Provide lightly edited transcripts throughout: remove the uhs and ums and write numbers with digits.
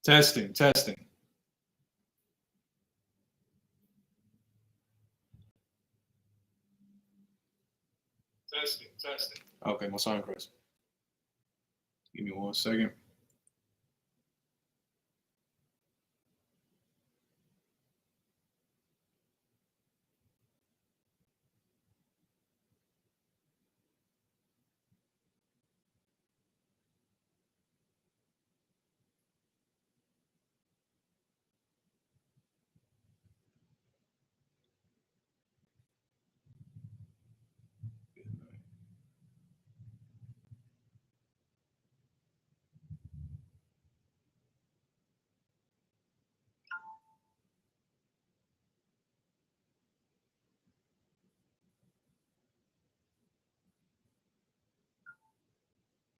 Testing, testing. Testing, testing. Okay, my sound Chris. Give me 1 second.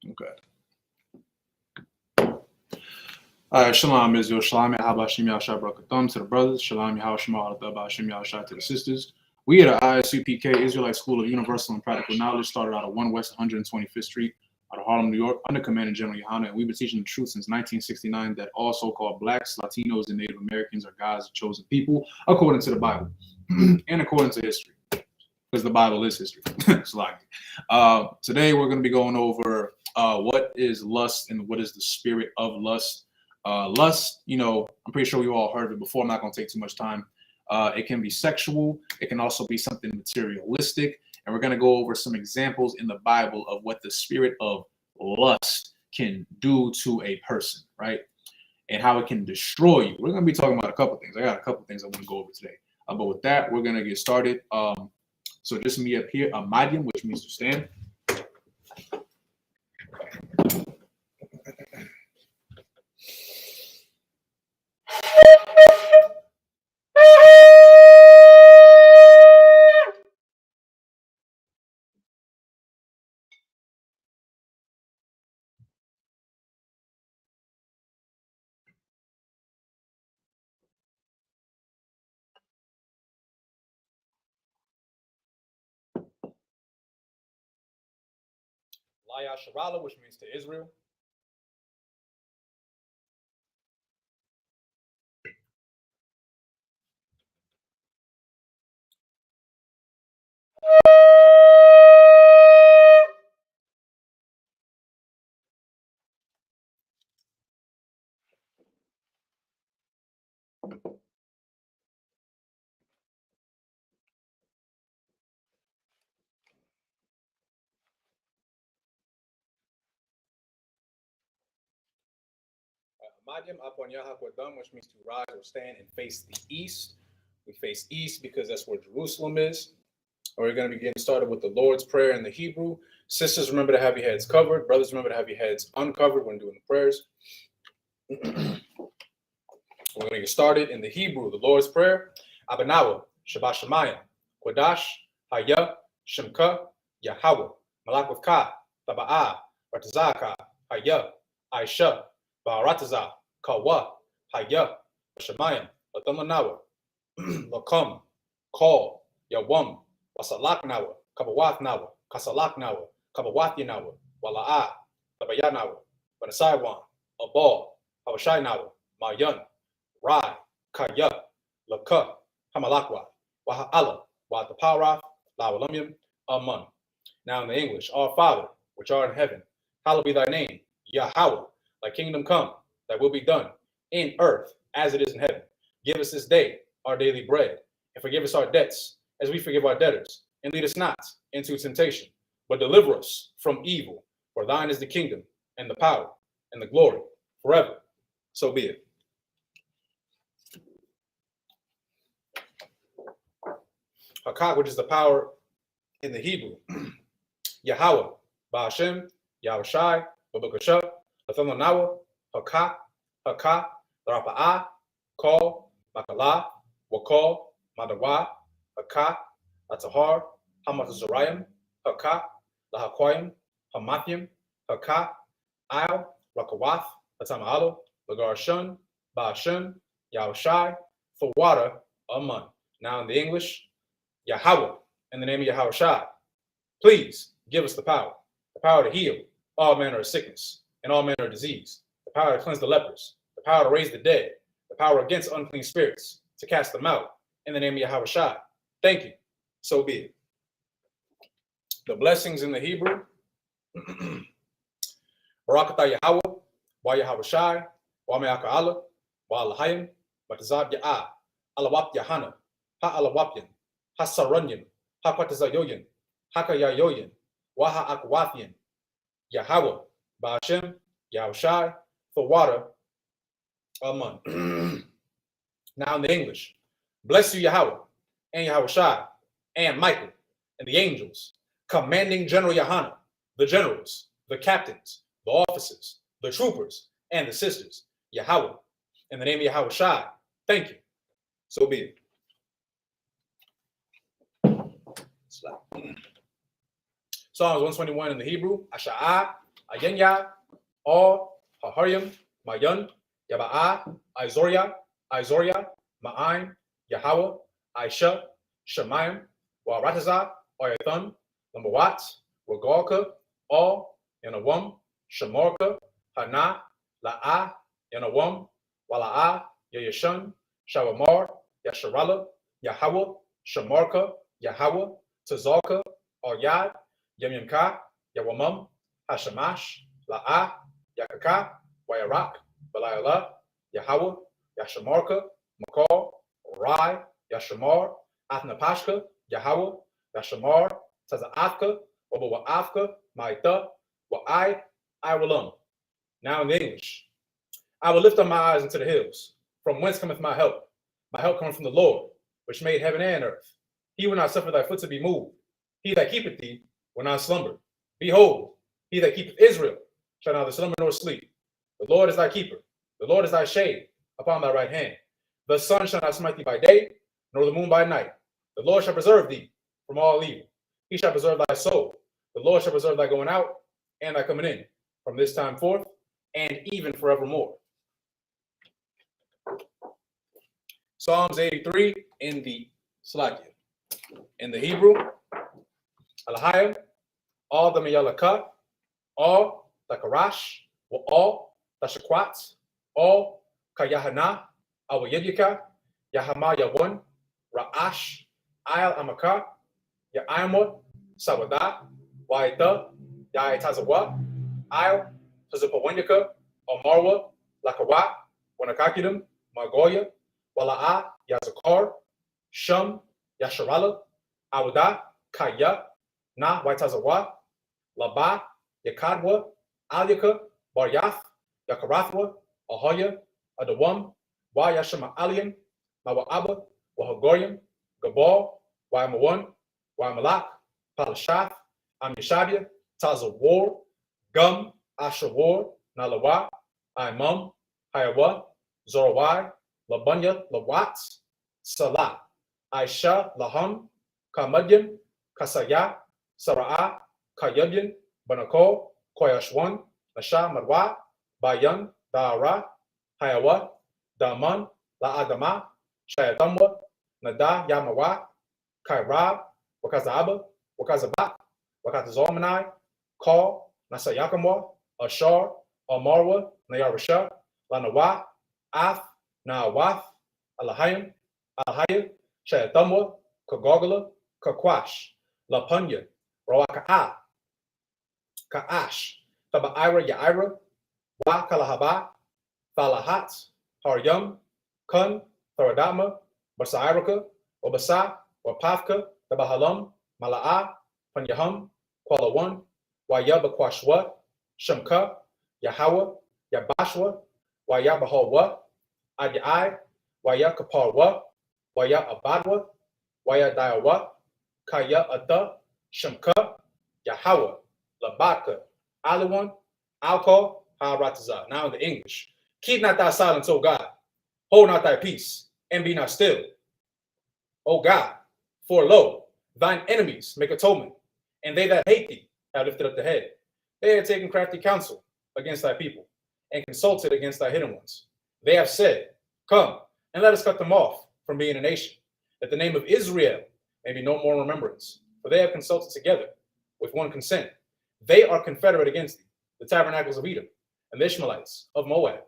Okay. All right, Shalom Israel, Shalom Yahabashim Yahshua Barakatham to the brothers, Shalom Yahushua Bashim Yahshua to the sisters. We at the Isupk Israelite School of Universal and Practical Knowledge started out of 1 West 125th Street out of Harlem, New York, under command of General Yohana, and we've been teaching the truth since 1969 that all so-called blacks, Latinos, and Native Americans are God's chosen people, according to the Bible and according to history, because the Bible is history. Today we're going to be going over what is lust and what is the spirit of lust. Lust, I'm pretty sure you all heard of it before. I'm not going to take too much time. It can be sexual. It can also be something materialistic. And we're going to go over some examples in the Bible of what the spirit of lust can do to a person, right? And how it can destroy you. We're going to be talking about a couple things. I got a couple things I want to go over today. But with that, we're going to get started. So just me up here, Madium, which means to stand. Laya Sharala, which means to Israel. Madiam upon Yahakwadam, which means to rise or stand and face the east. We face east because that's where Jerusalem is. We're going to be getting started with the Lord's Prayer in the Hebrew. Sisters, remember to have your heads covered. Brothers, remember to have your heads uncovered when doing the prayers. We're going to get started in the Hebrew, the Lord's Prayer. Abanawa, Shabbat Shemayim, Kodash, Haya, Shemka, Yahweh, Malakwavka, Taba'ah, Ratazaka, Haya, Aisha, Ba'arataza, Kawa, Haya, Shemayim, Latamanawa, Lakum, Call, Yawam, Wasalaknawa, Kabawatnawa, Kasalaknawa, Kabawathinawa, Wala'a, Tabayanawa, Banasaiwan, Abal, Hawashainawa, Mayan, Rai, Kaya, Laka, Hamalakwa, Waha'ala, Watapara, Lawalumium, Amun. Now in the English, Our Father, which art in heaven, hallowed be thy name, Yahweh, thy kingdom come, thy will be done, in earth as it is in heaven. Give us this day our daily bread, and forgive us our debts, as we forgive our debtors. And lead us not into temptation, but deliver us from evil. For thine is the kingdom, and the power, and the glory, forever. So be it. Hakak, which is the power in the Hebrew. Yahweh, Ba'ashem, Yahushai, Babakasha, Athamanawa, Hakak, Hakak, Larapa'ah, Call, Makala, Wakal, Madawa, Hakak, Atahar, Hamatazarayim, Hakak, Lahakwayim, Hamathim, Hakak, Al, Rakawath, Atamalo, Lagarshun, Ba'ashem, Yahushai, for water, Amun. Now in the English, Yahweh, in the name of Yahushai, please give us the power to heal all manner of sickness and all manner of disease, the power to cleanse the lepers, the power to raise the dead, the power against unclean spirits, to cast them out. In the name of Yahweh Shai. Thank you. So be it. The blessings in the Hebrew. Barakatah Yahweh, wa Yahweh Shai, wa Me'aka Allah, wa Alahayim, wa Tazab Ya'ah, Alawap Yahana, Ha Alawapyan, Ha Sarunyan, Ha Kwatazayoyan, Haka Yayoyan, wa Ha Akwathian, Yahweh, Ba'ashem, Yahweh Shai, for water, Aman. Now in the English, bless you Yahweh, and Yahweh Shai, and Michael, and the angels, commanding General Yahana, the generals, the captains, the officers, the troopers, and the sisters, Yahweh, in the name of Yahweh Shai, thank you. So be it. Psalms 121 in the Hebrew, Asha'ah, Ayenya, All, Haharyam, Mayan, Yaba'ah, Izoria, Ma'aim, Yahweh, Aisha, Shemayim, Waratazah, Oyathan, Lamawat, Regalka, All, Yanawam, Shemorka, Hana, La'ah, Yanawam, Wala'ah, Yayashun, Shawamar, Yasharala, Yahweh, Shemarka, Yahweh, Tazalka, Oyad, Yamyamka, Yawamam, Hashamash, La'ah, Yakaka, Wayarak, Balayala, Yahweh, Yashamarka, Makal, Rai, Yashamar, Athnapashka, Yahweh, Yashamar, Taza'athka, Wabawa'athka, Maita, Wa'ai, Iwalam. Now in the English, I will lift up my eyes into the hills. From whence cometh my help? My help cometh from the Lord, which made heaven and earth. He will not suffer thy foot to be moved. He that keepeth thee will not slumber. Behold, he that keepeth Israel shall neither slumber nor sleep. The Lord is thy keeper. The Lord is thy shade upon thy right hand. The sun shall not smite thee by day, nor the moon by night. The Lord shall preserve thee from all evil. He shall preserve thy soul. The Lord shall preserve thy going out and thy coming in, from this time forth and even forevermore. Psalms 83 in the Slakia. In the Hebrew, Alahayim, all the Meyalaka, all the Karash, all the Shakwat, all Kayahana, Awayedika, Yahama Yawan, Ra'ash, Ayal Amaka, Ya'ayamot, Sawada, Waita, Yaitazawa, Ayal, Tazapawanyaka, Omarwa, Lakawa, Wanakakidim, Magoya, Wala'a, Yazakar, Shum, Yasharala, Awada, Kaya, Na, Waitazawa, Laba, Yakadwa, Alyaka, Baryath, Yakarathwa, Ahoya, Adawam, Wa Yashama Alian, Mawa'aba, Wahagoyim, Gabal, Waimawan, Waimalak, Palashath, Amishabia, Tazawar, Gum, Ashawar, Nalawa, Imam, Hayawa, Zorawai, Labunya, Lawat, Salah, Aisha, Laham, Kamadyam, Kasaya, Sara'a, Kayabyan, Banako, Koyashwan, Nasha Marwa, Bayan, Da'ara, Hayawa, Daman, La'adama, Shayatamwa, Nada Yamawa, Kaira, Wakazaba, Wakazaba, Wakazalmanai, Call, Nasayakamwa, Ashar, Amarwa, Nayarasha, Lanawa, Af, Naawath, Alahayim, Alahaya, Shayatamwa, Kagogala, Kakwash, Lapunya, Rawaka'a, Ka'ash, Taba'ira Ya'ira, Wa Kalahaba, Thalahat, Haryam, Kun, Tharadama, Basairaka, Wabasa, Wapafka, Tabahalam, Mala'a, Panyaham, Kualawan, Wayabakwashwa, Shamka, Yahawa, Yabashwa, Wayabahawa, Adiai, Wayakaparwa, Waya Abadwa, Waya Diawa, Kaya Ada, Shamka, Yahawa, Labaka, Aliwan, Alcohol, Harataza. Now in the English, keep not thy silence, O God, hold not thy peace, and be not still. O God, for lo, thine enemies make atonement, and they that hate thee have lifted up the head. They have taken crafty counsel against thy people, and consulted against thy hidden ones. They have said, come, and let us cut them off from being a nation, that the name of Israel may be no more in remembrance. For they have consulted together with one consent. They are confederate against thee, the tabernacles of Edom, and the Ishmaelites of Moab,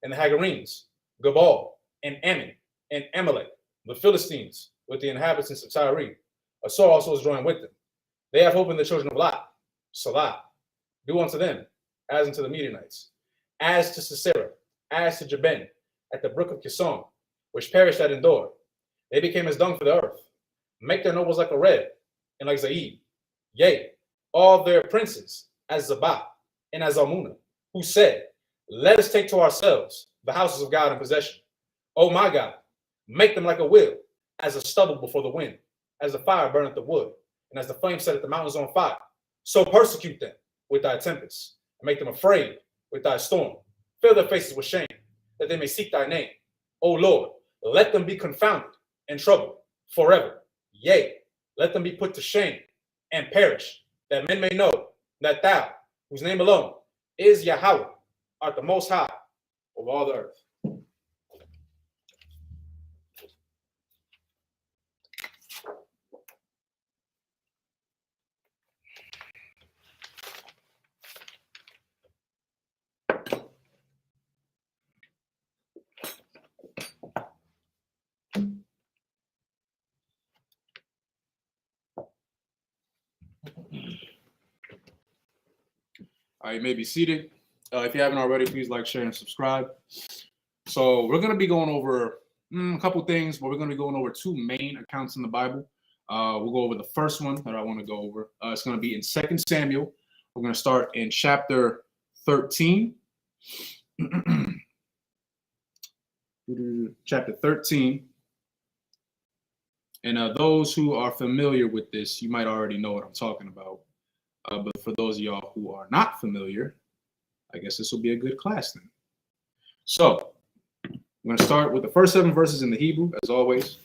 and the Hagarenes, Gabal, and Ammon, and Amalek, the Philistines, with the inhabitants of Tyre. A sword also is joined with them. They have hope in the children of Lot, Salah. Do unto them, as unto the Midianites, as to Sisera, as to Jabin, at the brook of Kison, which perished at Endor. They became as dung for the earth. Make their nobles like Areb, and like Zaid. Yea, all their princes, as Zabah, and as Almunah, who said, let us take to ourselves the houses of God in possession. O my God, make them like a wheel, as a stubble before the wind, as the fire burneth the wood, and as the flame setteth the mountains on fire. So persecute them with thy tempest, and make them afraid with thy storm. Fill their faces with shame, that they may seek thy name. O Lord, let them be confounded and troubled forever. Yea, let them be put to shame and perish, that men may know that thou, whose name alone is Yahweh, art the most high of all the earth. All right, you may be seated. If you haven't already, please like, share, and subscribe. So we're going to be going over a couple things, but we're going to be going over two main accounts in the Bible. We'll go over the first one that I want to go over. It's going to be in 2 Samuel. We're going to start in chapter 13. Chapter 13. And those who are familiar with this, you might already know what I'm talking about. But for those of y'all who are not familiar, I guess this will be a good class then. So I'm going to start with the first 7 verses in the Hebrew, as always.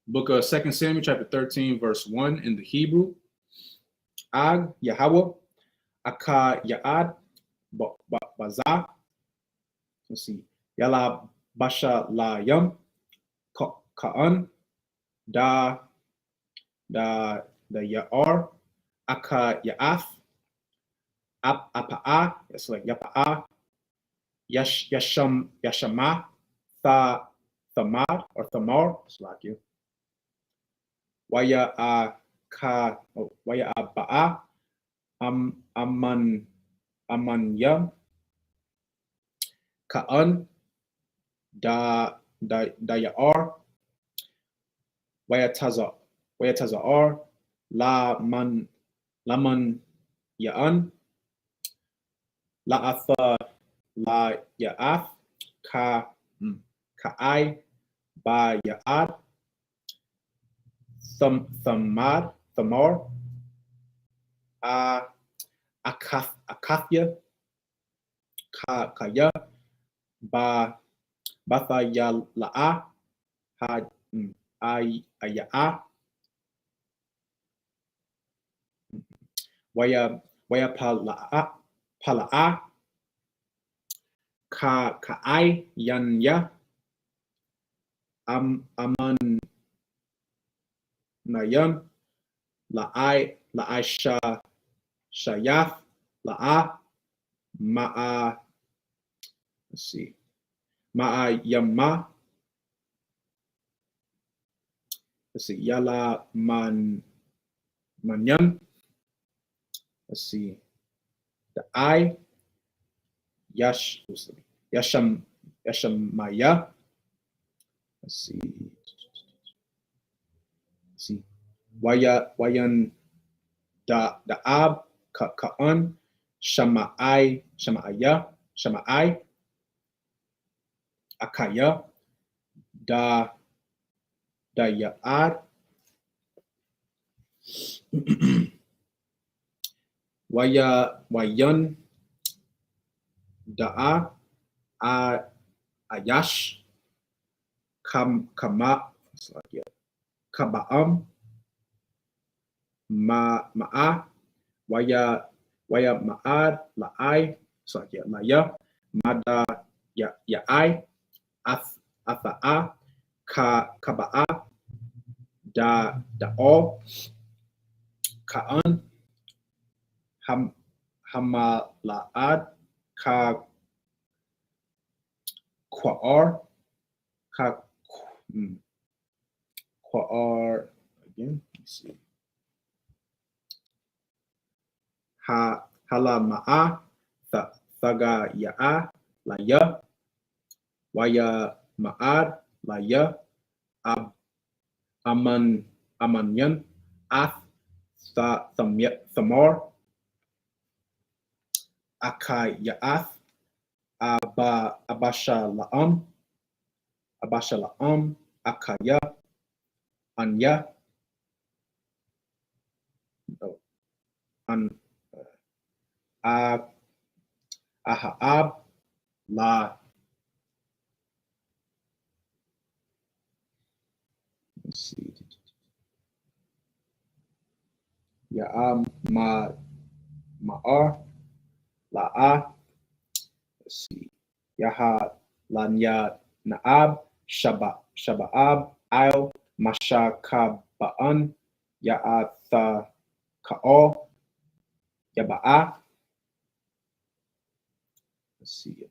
Book of 2 Samuel, chapter 13, verse 1 in the Hebrew. Ag Yahweh, Aka Yaad, Bazah. Let's see. Yala Basha La Yam, Ka'an, Da Ya'ar, Aka Ya'af, Apa'a, it's like Yapa'a, Yashama, Thamar, or Thamar, it's like you. Waya Ba'a, Amanyam, Ka'an, Da Ya'ar, Waya Taza'ar, Laman Ya'an, La'atha La Ya'af, Ka'ai Ba Ya'ad, Thamar, Akathya, Kaya, Batha La'a, Aya'a, Waya Pala'a, Ka'ai Yanya, Aman Nayan, La'ai Shayaf, La'a, Ma'a, let's see, Ma'a Yamma, let's see, Yala Manyan, let's see, the I, Yashamaya, let's see, Wayan Da'ab, Ka'an, Shama'ai, Akaya, Daya'ad, Wayan Da'a, Ayash, Kaba'am, Ma'a, Waya Ma'ad, La'ai, Laya, Mada Ya'ai, Atha'a, Kaba'a, Da'o, Ka'an, Hamala'ad, Qua'ar. Qua'ar again. Let's see. Halama'a. Thaga ya'a. La ya. Waya ma'ad. La ya. Amanyan. Ath. Thamar. Akaya'ath. Abasha la'am. Akaya. Anya. Ahab. La. Let's see. Ya'am ma'ar. La'a. Let's see. Yaha lanya na'ab. Shaba'ab. I'll mashakaba'an. Ya'atha ka'o. Yaba'a. Let's see.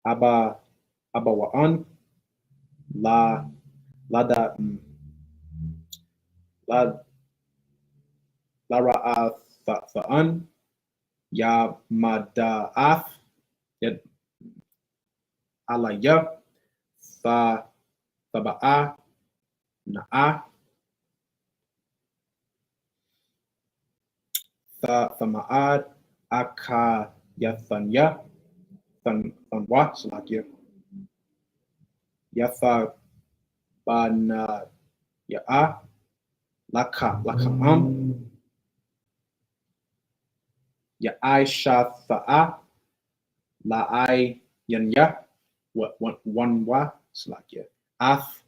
Abawa'an. Lada. Lara'atha'an. Yamada'ath. Alaya. Thaba'a. Na'a. Thama'ad. Akayathanya. Thanwa. Salakia. Yatha bana ya'a. Laka'am. Ya'ai shatha'a. La'ai yanya. Wanwa. Salakia. Ath.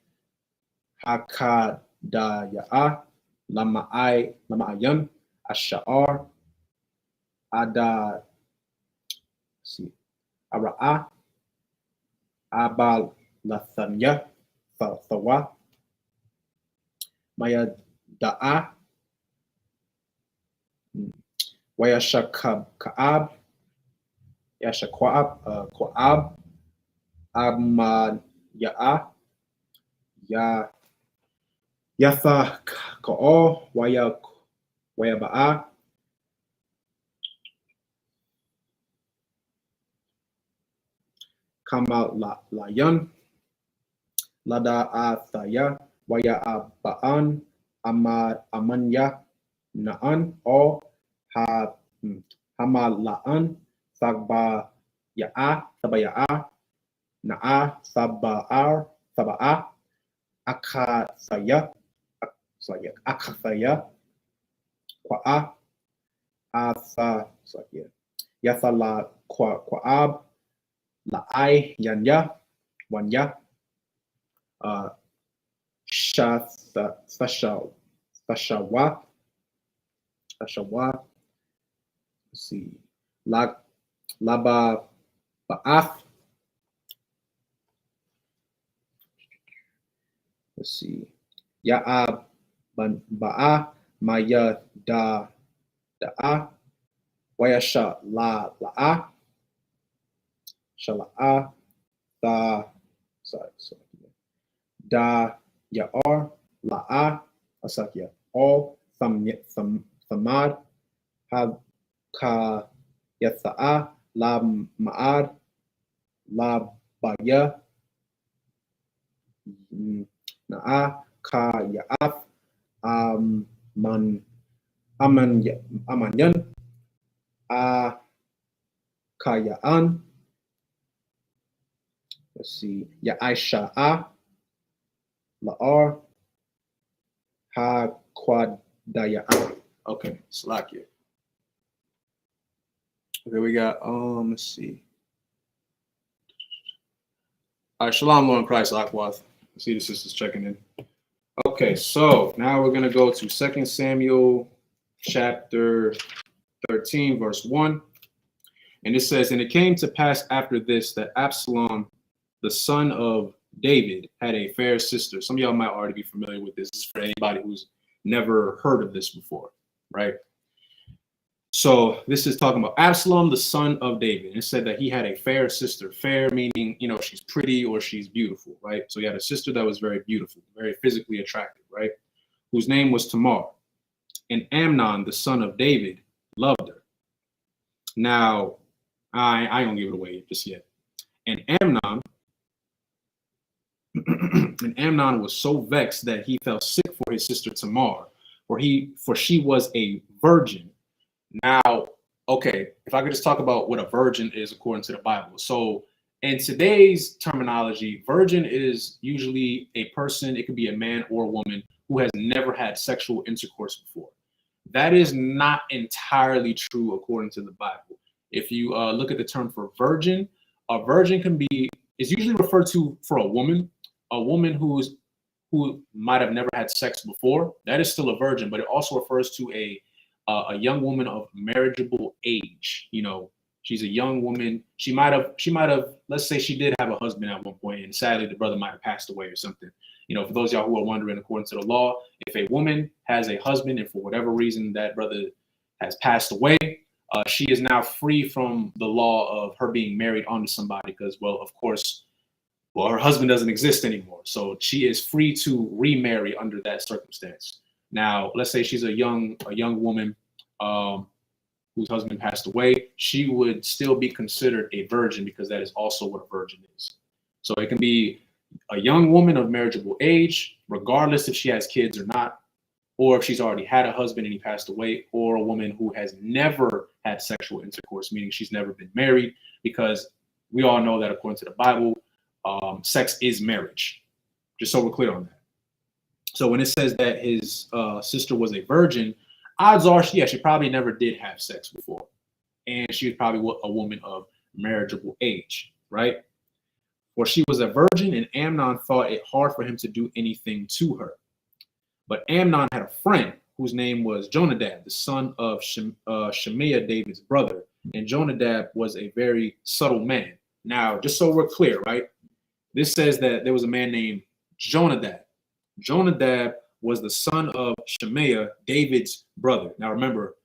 Hakadaya'a. Lama'ayan. Asha'ar. Ada. See. Ara'a. Abal lathanya. Thawa. Maya da'a. Wayashakab ka'ab. Yashakwa'ab. Kwa'ab. Amad ya'a. Yatha ka'o. Wayaba'a. Kamal layan. Lada athaya. Waya aba'an. Amanya na'an. O hamala'an. Sabba ya'a. Na'a. Saba'a. Akathaya. Kwa'a. Yatha la kwa'ab. La'ai yanya. Wanya. Sashawa. Let's see. Laba ba'ath. Let's see. Ya'ab ba'a. Maya da'a. Wayasha la'a. Shala'a. Da ya'ar. La'a. Asakya. All. Thamad. Ka yatha'a. La ma'ad. La baya. Na'a. Ka ya'ath. Amanyan. Kayaan. Let's see. Ya'aisha'a. La'ar. Ha quadaya'a. Okay, Slakia. Okay, we got let's see. All right, Shalom, Lord in Christ, Akwath. I see the sisters checking in. Okay, so now we're gonna go to 2 Samuel chapter 13, verse 1. And it says, and it came to pass after this that Absalom, the son of David, had a fair sister. Some of y'all might already be familiar with this. This is for anybody who's never heard of this before, right? So this is talking about Absalom, the son of David. And it said that he had a fair sister. Fair meaning, she's pretty or she's beautiful, right? So he had a sister that was very beautiful, very physically attractive, right? Whose name was Tamar. And Amnon, the son of David, loved her. Now, I don't give it away just yet. And Amnon was so vexed that he fell sick for his sister Tamar, for she was a virgin. Now, okay, if I could just talk about what a virgin is according to the Bible. So in today's terminology, virgin is usually a person, it could be a man or a woman, who has never had sexual intercourse before. That is not entirely true according to the Bible. If you look at the term for virgin, a virgin is usually referred to for a woman who might have never had sex before. That is still a virgin, but it also refers to a young woman of marriageable age. She's a young woman. She might have, let's say she did have a husband at one point, and sadly the brother might have passed away or something. For those of y'all who are wondering, according to the law, if a woman has a husband and for whatever reason that brother has passed away, she is now free from the law of her being married onto somebody because, well, of course, her husband doesn't exist anymore. So she is free to remarry under that circumstance. Now, let's say she's a young woman whose husband passed away. She would still be considered a virgin because that is also what a virgin is. So it can be a young woman of marriageable age, regardless if she has kids or not, or if she's already had a husband and he passed away, or a woman who has never had sexual intercourse, meaning she's never been married, because we all know that according to the Bible, sex is marriage. Just so we're clear on that. So when it says that his sister was a virgin, odds are, she probably never did have sex before. And she was probably a woman of marriageable age, right? For she was a virgin, and Amnon thought it hard for him to do anything to her. But Amnon had a friend whose name was Jonadab, the son of Shemaiah, David's brother. And Jonadab was a very subtle man. Now, just so we're clear, right? This says that there was a man named Jonadab. Jonadab was the son of Shemaiah, David's brother. Now, remember,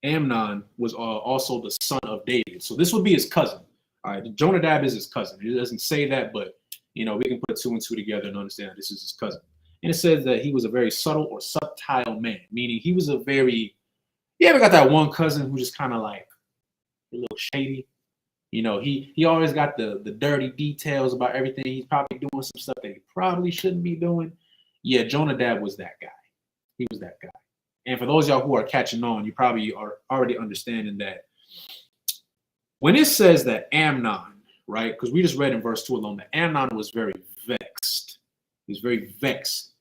Amnon was also the son of David. So this would be his cousin. All right, Jonadab is his cousin. It doesn't say that, but we can put two and two together and understand this is his cousin. And it says that he was a very subtle or subtile man, meaning he was you ever got that one cousin who just kind of like a little shady? He always got the dirty details about everything. He's probably doing some stuff that he probably shouldn't be doing. Yeah, Jonadab was that guy. He was that guy. And for those of y'all who are catching on, you probably are already understanding that when it says that Amnon, right, because we just read in verse 2 alone that Amnon was very vexed. He was very vexed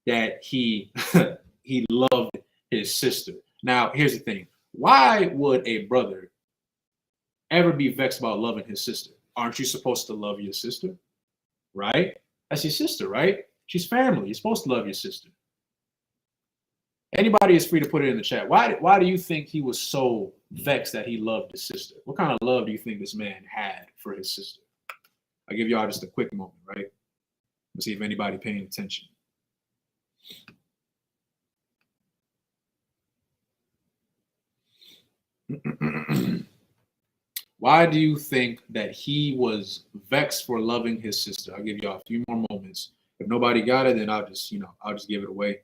that he loved his sister. Now, here's the thing. Why would a brother ever be vexed about loving his sister? Aren't you supposed to love your sister? Right? That's your sister, right? She's family. You're supposed to love your sister. Anybody is free to put it in the chat. Why do you think he was so vexed that he loved his sister? What kind of love do you think this man had for his sister? I'll give y'all just a quick moment, right? Let's see if anybody paying attention. Why do you think that he was vexed for loving his sister? I'll give y'all a few more moments. If nobody got it, then I'll just give it away.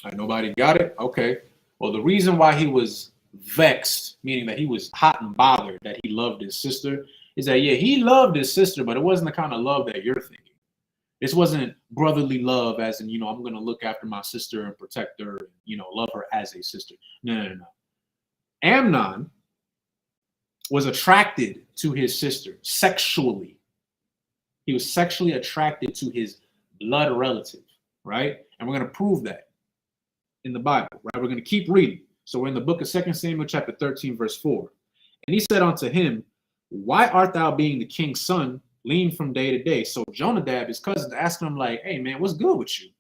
All right, nobody got it? Okay. Well, the reason why he was vexed, meaning that he was hot and bothered that he loved his sister, is that, he loved his sister, but it wasn't the kind of love that you're thinking. This wasn't brotherly love as in, I'm going to look after my sister and protect her, love her as a sister. No. Amnon was attracted to his sister sexually. He was sexually attracted to his blood relative, right? And we're going to prove that in the Bible, right? We're going to keep reading. So we're in the book of 2 Samuel chapter 13, verse 4. And he said unto him, why art thou being the king's son, lean from day to day? So Jonadab, his cousin, asking him like, hey man, what's good with you?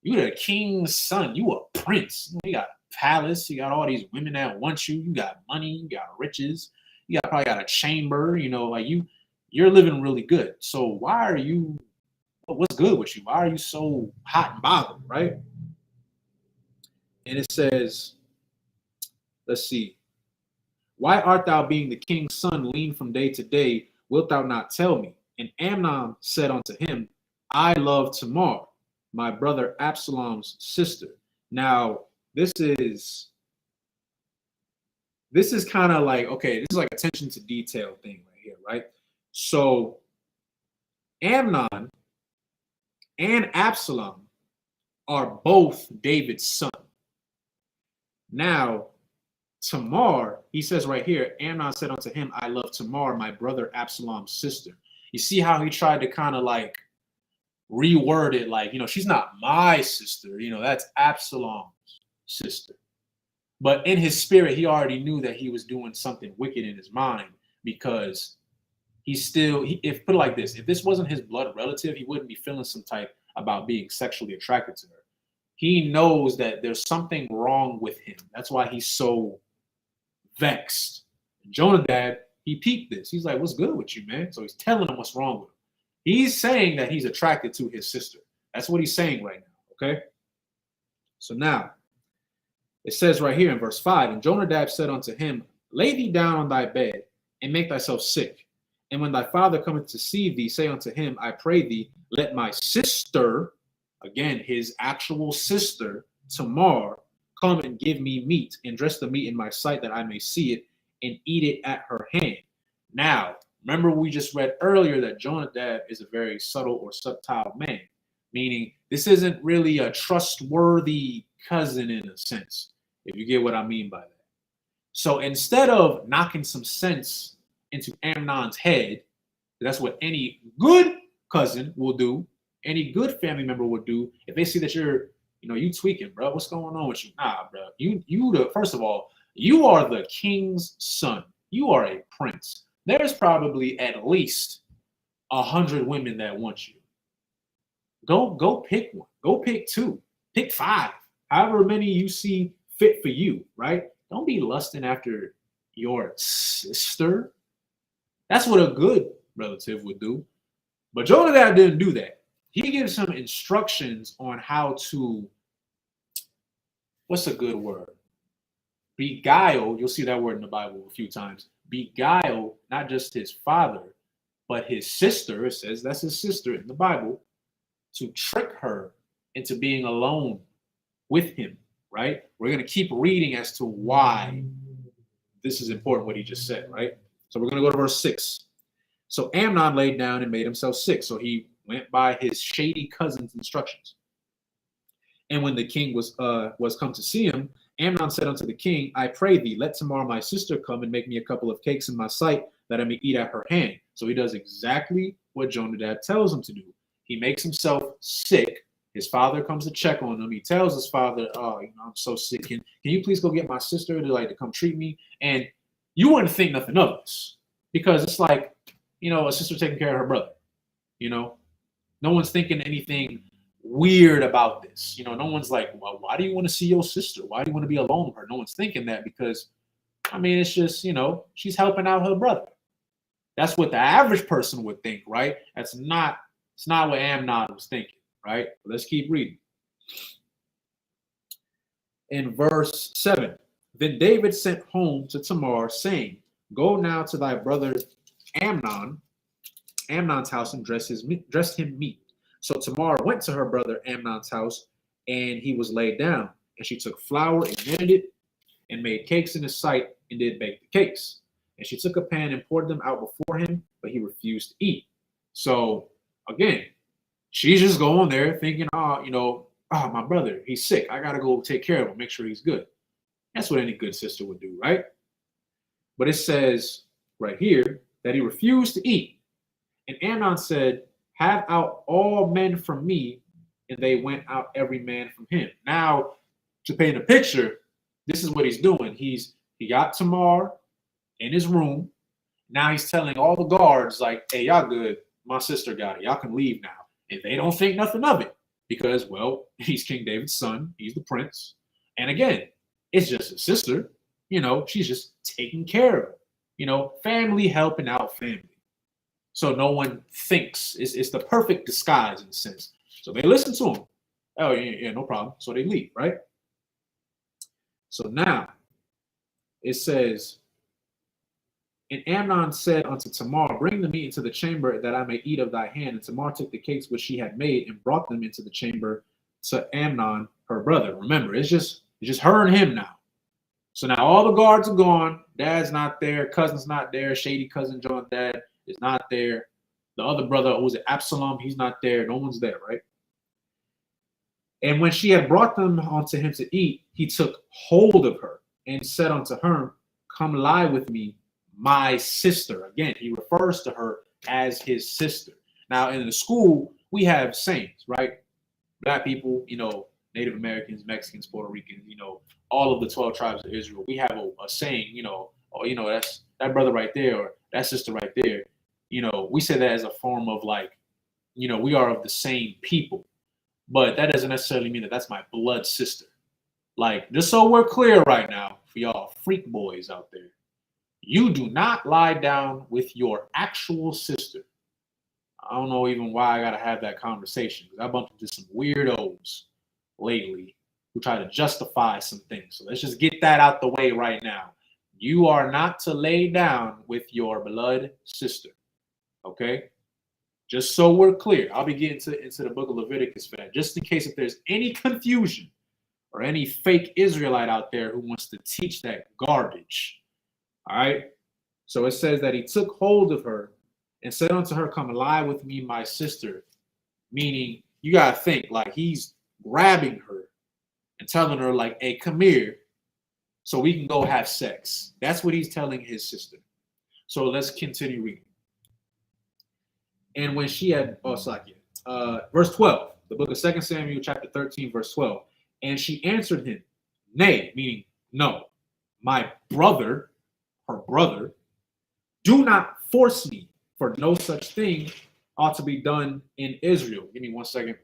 You the king's son. You a prince. You got palace. You got all these women that want you. You got money. You got riches. You probably got a chamber. Like you're living really good. So why are you? What's good with you? Why are you so hot and bothered, right? And it says, let's see. Why art thou being the king's son, lean from day to day? Wilt thou not tell me? And Amnon said unto him, I love Tamar, my brother Absalom's sister. Now, this is kind of like, okay, this is like attention to detail thing right here, right? So Amnon and Absalom are both David's son. Now, Tamar, he says right here, Amnon said unto him, I love Tamar, my brother Absalom's sister. You see how he tried to kind of like reword it, like, she's not my sister, that's Absalom's sister. But in his spirit, he already knew that he was doing something wicked in his mind, because if put it like this, if this wasn't his blood relative, he wouldn't be feeling some type about being sexually attracted to her. He knows that there's something wrong with him. That's why he's so vexed. Jonadab, he peeped this. He's like, what's good with you, man? So he's telling him what's wrong with him. He's saying that he's attracted to his sister. That's what he's saying right now, okay? So now, it says right here in verse 5, and Jonadab said unto him, lay thee down on thy bed, and make thyself sick. And when thy father cometh to see thee, say unto him, I pray thee, let my sister, again, his actual sister, Tamar, come and give me meat, and dress the meat in my sight, that I may see it, and eat it at her hand. Now, remember we just read earlier that Jonadab is a very subtle or subtle man, meaning this isn't really a trustworthy cousin in a sense, if you get what I mean by that. So instead of knocking some sense into Amnon's head, that's what any good cousin will do, any good family member would do, if they see that you're, you tweaking, bro. What's going on with you? Nah, bro. First of all, you are the king's son. You are a prince. There's probably at least 100 women that want you. Go pick one. Go pick two. Pick 5. However many you see fit for you, right? Don't be lusting after your sister. That's what a good relative would do. But Jonadab didn't do that. He gives some instructions on how to, what's a good word? Beguile, you'll see that word in the Bible a few times. Beguile, not just his father, but his sister. It says that's his sister in the Bible, to trick her into being alone with him, right? We're going to keep reading as to why this is important, what he just said, right? So we're going to go to verse 6. So Amnon laid down and made himself sick. So he went by his shady cousin's instructions. And when the king was come to see him, Amnon said unto the king, I pray thee, let Tamar my sister come and make me a couple of cakes in my sight, that I may eat at her hand. So he does exactly what Jonadab tells him to do. He makes himself sick. His father comes to check on him. He tells his father, oh, I'm so sick. Can you please go get my sister to come treat me? And you wouldn't think nothing of this, because it's like, a sister taking care of her brother. No one's thinking anything weird about this. No one's like, well, why do you want to see your sister? Why do you want to be alone with her? No one's thinking that, because, it's just, she's helping out her brother. That's what the average person would think, right? It's not what Amnon was thinking, right? Let's keep reading. In verse 7, then David sent home to Tamar, saying, go now to thy brother Amnon's house, and dress him meat. So Tamar went to her brother Amnon's house, and he was laid down. And she took flour and kneaded it, and made cakes in his sight, and did bake the cakes. And she took a pan and poured them out before him, but he refused to eat. So again, she's just going there thinking, my brother, he's sick. I got to go take care of him, make sure he's good. That's what any good sister would do, right? But it says right here that he refused to eat. And Amnon said, have out all men from me. And they went out every man from him. Now, to paint a picture, this is what he's doing. He got Tamar in his room. Now he's telling all the guards, like, hey, y'all good. My sister got it. Y'all can leave now. And they don't think nothing of it, because, well, he's King David's son. He's the prince. And again, It's just a sister. She's just taking care of her. Family helping out family. So no one thinks it's the perfect disguise in a sense. So they listen to him. Oh, yeah, no problem. So they leave, right? So now it says, and Amnon said unto Tamar, bring the meat into the chamber that I may eat of thy hand. And Tamar took the cakes which she had made and brought them into the chamber to Amnon, her brother. Remember, it's just her and him now. So now all the guards are gone. Dad's not there. Cousin's not there. Shady cousin John's dad is not there. The other brother, who was it, Absalom, he's not there. No one's there, right? And when she had brought them unto him to eat, he took hold of her and said unto her, come lie with me, my sister. Again, he refers to her as his sister. Now, in the school, we have sayings, right? Black people, Native Americans, Mexicans, Puerto Ricans, all of the 12 tribes of Israel. We have a saying, that's that brother right there or that sister right there. We say that as a form of we are of the same people. But that doesn't necessarily mean that that's my blood sister. Just so we're clear right now, for y'all freak boys out there, you do not lie down with your actual sister. I don't know even why I got to have that conversation, because I bumped into some weirdos lately who try to justify some things. So let's just get that out the way right now. You are not to lay down with your blood sister, okay? Just so we're clear, I'll be getting into the book of Leviticus for that, just in case if there's any confusion or any fake Israelite out there who wants to teach that garbage. All right? So it says that he took hold of her and said unto her, come lie with me, my sister. Meaning, you got to think, he's grabbing her and telling her, hey, come here so we can go have sex. That's what he's telling his sister. So let's continue reading. And when she had, verse 12, the book of 2 Samuel, chapter 13, verse 12. And she answered him, nay, meaning, no, my brother, her brother, do not force me, for no such thing ought to be done in Israel. Give me 1 second.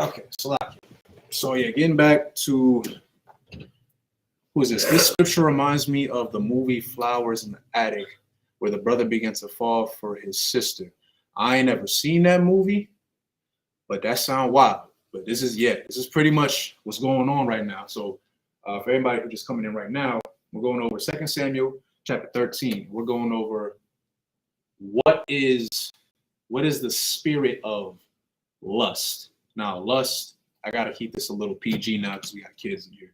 Okay, so yeah, getting back to who is this? This scripture reminds me of the movie Flowers in the Attic, where the brother began to fall for his sister. I ain't never seen that movie, but that sounds wild. But this is pretty much what's going on right now. So for everybody who's just coming in right now, we're going over 2 Samuel chapter 13. We're going over what is the spirit of lust. Now, lust, I got to keep this a little PG now because we got kids in here.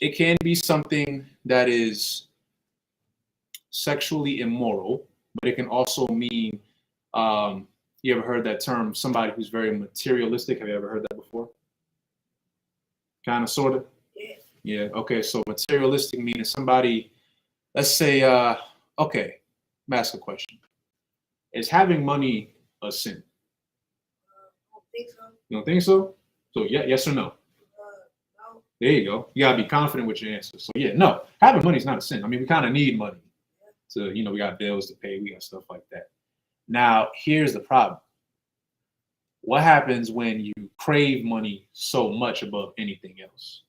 It can be something that is sexually immoral, but it can also mean, you ever heard that term, somebody who's very materialistic? Have you ever heard that before? Kind of, sort of? Yeah. Yeah. Okay. So materialistic meaning somebody, let's say, okay, let me ask a question. Is having money a sin? I don't think so. You don't think so? So yeah, yes or no? No. There you go. You gotta be confident with your answer. So yeah, no, having money is not a sin. I mean, we kind of need money to, we got bills to pay, we got stuff like that. Now, here's the problem. What happens when you crave money so much above anything else?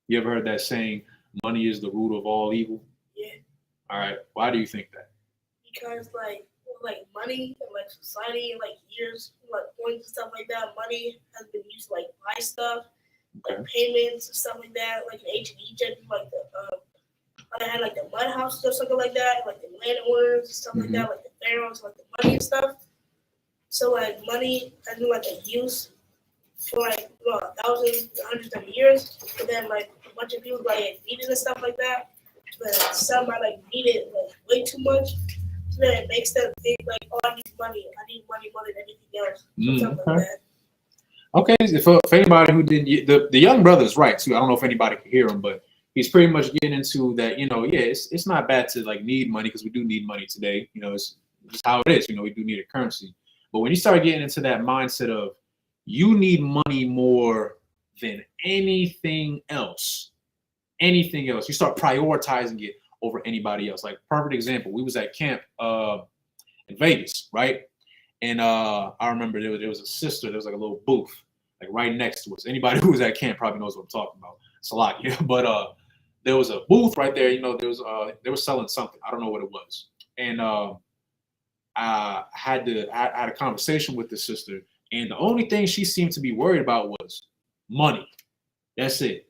You ever heard that saying, money is the root of all evil? Yeah. All right. Why do you think that? Because like money and like society and like years like points and stuff like that, money has been used to like buy stuff, like payments and stuff like that. Like in ancient Egypt, like they had like the mud houses or something like that, like the landowners and stuff like that, like the pharaohs, like the money and stuff. So like money has been like a use for like thousands, hundreds of years, but then like a bunch of people like need it and stuff like that. But some might like need it like way too much. So then it makes them think like, oh, I need money more than anything else. Something like that. Okay, if anybody who didn't, the young brother is right too. I don't know if anybody can hear him, but he's pretty much getting into that. Yeah, it's not bad to like need money because we do need money today. It's just how it is. We do need a currency. But when you start getting into that mindset of you need money more than anything else, you start prioritizing it over anybody else. Like perfect example, we was at camp in Vegas, right? And I remember there was a sister. There was like a little booth, like right next to us. Anybody who was at camp probably knows what I'm talking about. It's a lot, yeah. But there was a booth right there. There was they were selling something. I don't know what it was. And I had a conversation with the sister, and the only thing she seemed to be worried about was money. That's it.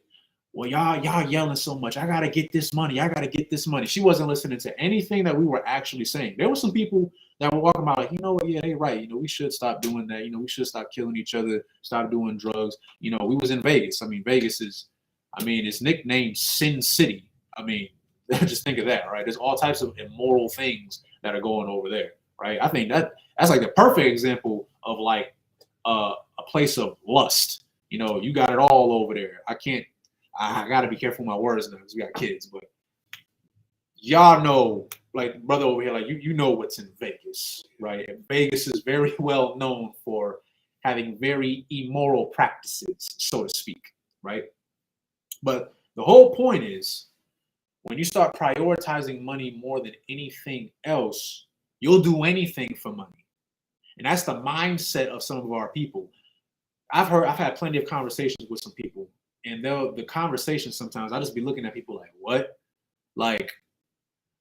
Well, y'all yelling so much. I gotta get this money. I gotta get this money. She wasn't listening to anything that we were actually saying. There were some people that were walking about like, you know what? Yeah, they right. We should stop doing that. We should stop killing each other. Stop doing drugs. We was in Vegas. I mean, Vegas is, it's nicknamed Sin City. I mean, just think of that, right? There's all types of immoral things that are going over there, right? I think that's like the perfect example of like a place of lust. You got it all over there. I got to be careful with my words now because we got kids, but y'all know, like brother over here, like you know what's in Vegas, right? And Vegas is very well known for having very immoral practices, so to speak, right? But the whole point is when you start prioritizing money more than anything else, you'll do anything for money. And that's the mindset of some of our people. I've had plenty of conversations with some people, and the conversation sometimes I just be looking at people like, what? Like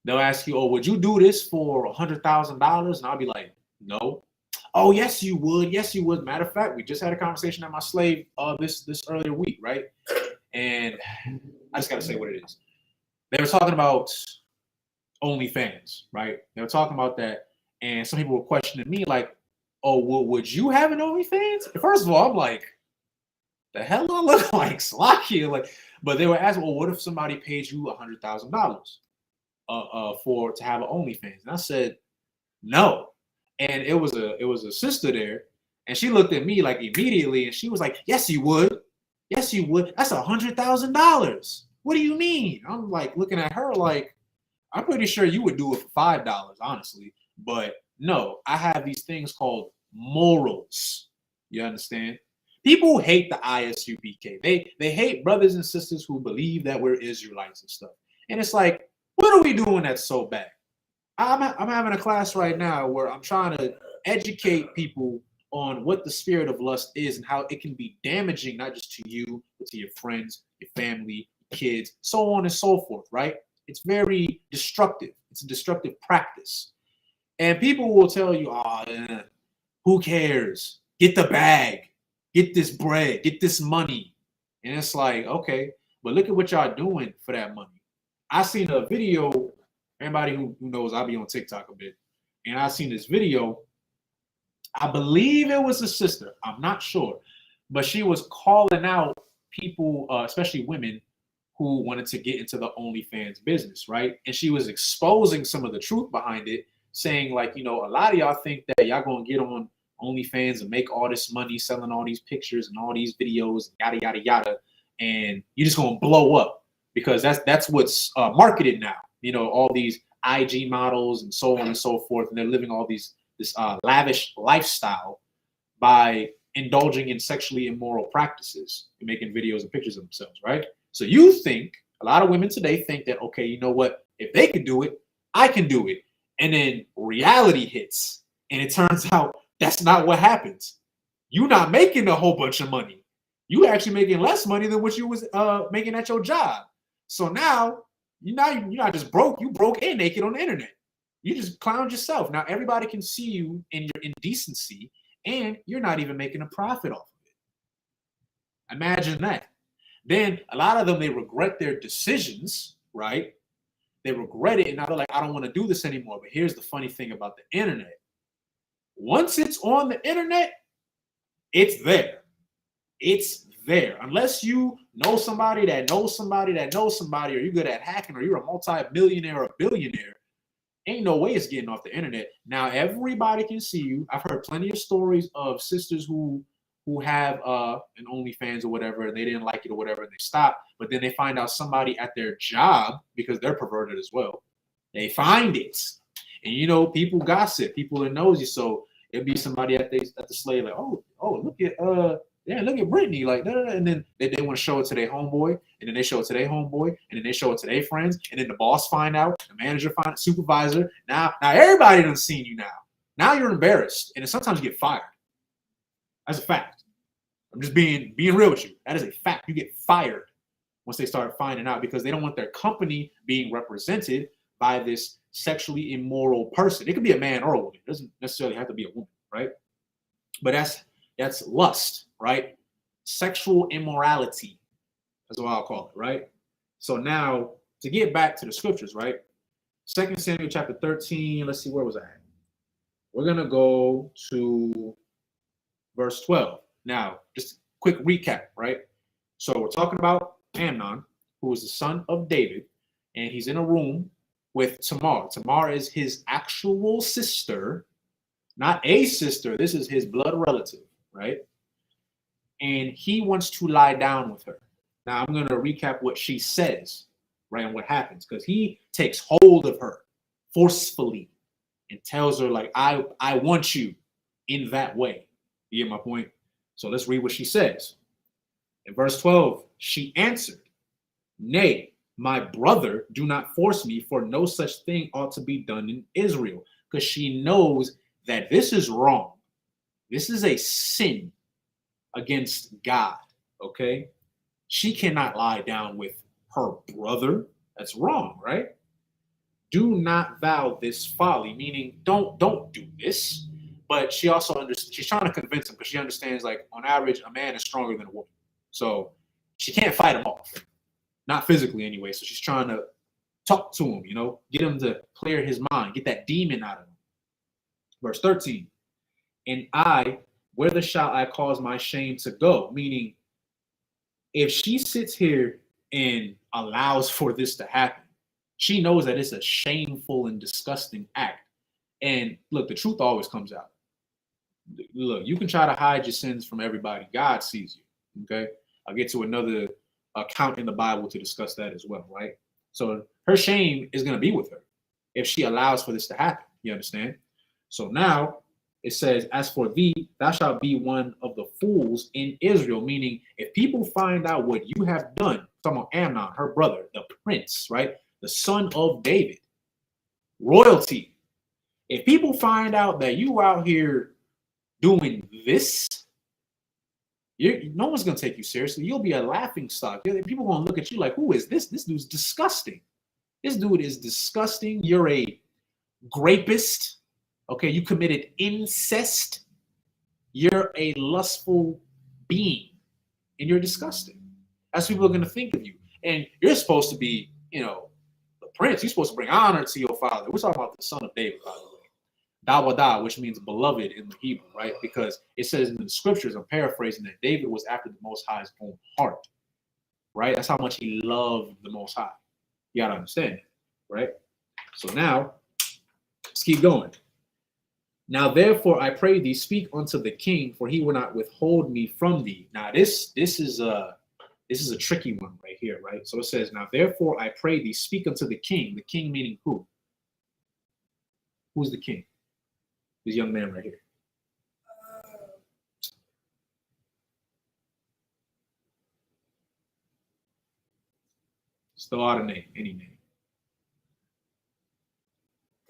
they'll ask you, oh, would you do this for $100,000? And I'll be like, no. Oh, yes, you would. Yes, you would. Matter of fact, we just had a conversation at my slave this earlier week, right? And I just got to say what it is. They were talking about OnlyFans, right? They were talking about that, and some people were questioning me like, oh, well, would you have an OnlyFans? First of all, I'm like, the hell do I look like? Slacky? Like, but they were asking, well, what if somebody paid you $100,000 to have an OnlyFans? And I said, no. And it was a sister there, and she looked at me like immediately, and she was like, yes, you would. Yes, you would. That's $100,000. What do you mean? I'm like looking at her like, I'm pretty sure you would do it for $5, honestly. But no, I have these things called morals. You understand? People hate the ISUPK. They hate brothers and sisters who believe that we're Israelites and stuff. And it's like, what are we doing that's so bad? I'm having a class right now where I'm trying to educate people on what the spirit of lust is and how it can be damaging, not just to you, but to your friends, your family, kids, so on and so forth, right? It's very destructive. It's a destructive practice. And people will tell you, who cares? Get the bag. Get this bread. Get this money. And it's like, okay, but look at what y'all doing for that money. I seen a video, everybody who knows I be on TikTok a bit, and I seen this video. I believe it was a sister. I'm not sure. But she was calling out people, especially women, who wanted to get into the OnlyFans business, right? And she was exposing some of the truth behind it, saying like, a lot of y'all think that y'all gonna get on OnlyFans and make all this money selling all these pictures and all these videos, yada, yada, yada, and you're just gonna blow up. because that's what's marketed now. You know, all these IG models and so on and so forth, and they're living all this lavish lifestyle by indulging in sexually immoral practices and making videos and pictures of themselves, right? So you think, a lot of women today think that, okay, you know what? If they can do it, I can do it. And then reality hits, and it turns out that's not what happens. You're not making a whole bunch of money. You actually making less money than what you was making at your job. So now you're not just broke, you broke and naked on the internet. You just clowned yourself. Now everybody can see you in your indecency, and you're not even making a profit off of it. Imagine that. Then a lot of them, they regret their decisions, right? They regret it, and now they're like, I don't want to do this anymore. But here's the funny thing about the internet. Once it's on the internet, it's there. It's there. Unless you know somebody that knows somebody that knows somebody, or you're good at hacking, or you're a multi-millionaire or a billionaire, ain't no way it's getting off the internet. Now everybody can see you. I've heard plenty of stories of sisters who have an OnlyFans or whatever, and they didn't like it or whatever, and they stopped. But then they find out somebody at their job, because they're perverted as well, they find it. And you know, people gossip, people are nosy, so it'd be somebody at the slave like, oh, look at Brittany, like, and then they want to show it to their homeboy, and then they show it to their homeboy, and then they show it to their friends, and then the boss find out, the manager find out, supervisor. Now everybody done seen you now. Now you're embarrassed, and then sometimes you get fired. That's a fact. I'm just being real with you. That is a fact. You get fired once they start finding out, because they don't want their company being represented by this sexually immoral person. It could be a man or a woman. It doesn't necessarily have to be a woman, right? But that's lust, right? Sexual immorality. That's what I'll call it, right? So now, to get back to the scriptures, right? 2 Samuel chapter 13. Let's see, where was I at? We're going to go to verse 12. Now, just a quick recap, right? So we're talking about Amnon, who is the son of David, and he's in a room with Tamar. Tamar is his actual sister, not a sister. This is his blood relative, right? And he wants to lie down with her. Now, I'm going to recap what she says, right, and what happens, because he takes hold of her forcefully and tells her, like, I want you in that way. You get my point? So let's read what she says. In verse 12, she answered, "Nay, my brother, do not force me, for no such thing ought to be done in Israel." Because she knows that this is wrong. This is a sin against God, okay? She cannot lie down with her brother. That's wrong, right? Do not vow this folly, meaning don't do this. But she also understands, she's trying to convince him, because she understands, like, on average, a man is stronger than a woman. So she can't fight him off. Not physically anyway. So she's trying to talk to him, you know, get him to clear his mind, get that demon out of him. Verse 13, "And I, whither shall I cause my shame to go?" Meaning, if she sits here and allows for this to happen, she knows that it's a shameful and disgusting act. And look, the truth always comes out. Look, you can try to hide your sins from everybody. God sees you, okay? I'll get to another account in the Bible to discuss that as well, right? So her shame is going to be with her if she allows for this to happen. You understand? So now it says, "As for thee, thou shalt be one of the fools in Israel," meaning if people find out what you have done, talking about Amnon, her brother, the prince, right? The son of David, royalty. If people find out that you out here doing this, no one's going to take you seriously. You'll be a laughing stock. People are going to look at you like, who is this? This dude's disgusting. This dude is disgusting. You're a grapist. Okay, you committed incest. You're a lustful being, and you're disgusting. That's what people are going to think of you. And you're supposed to be, you know, the prince. You're supposed to bring honor to your father. We're talking about the son of David, by the way. Dawada, which means beloved in the Hebrew, right? Because it says in the scriptures, I'm paraphrasing, that David was after the Most High's own heart, right? That's how much he loved the Most High. You got to understand it, right? So now, let's keep going. "Now, therefore, I pray thee, speak unto the king, for he will not withhold me from thee." Now, this is This is a tricky one right here, right? So it says, now therefore I pray thee, speak unto the king. The king meaning who? Who's the king? This young man right here. Just throw out a name, any name.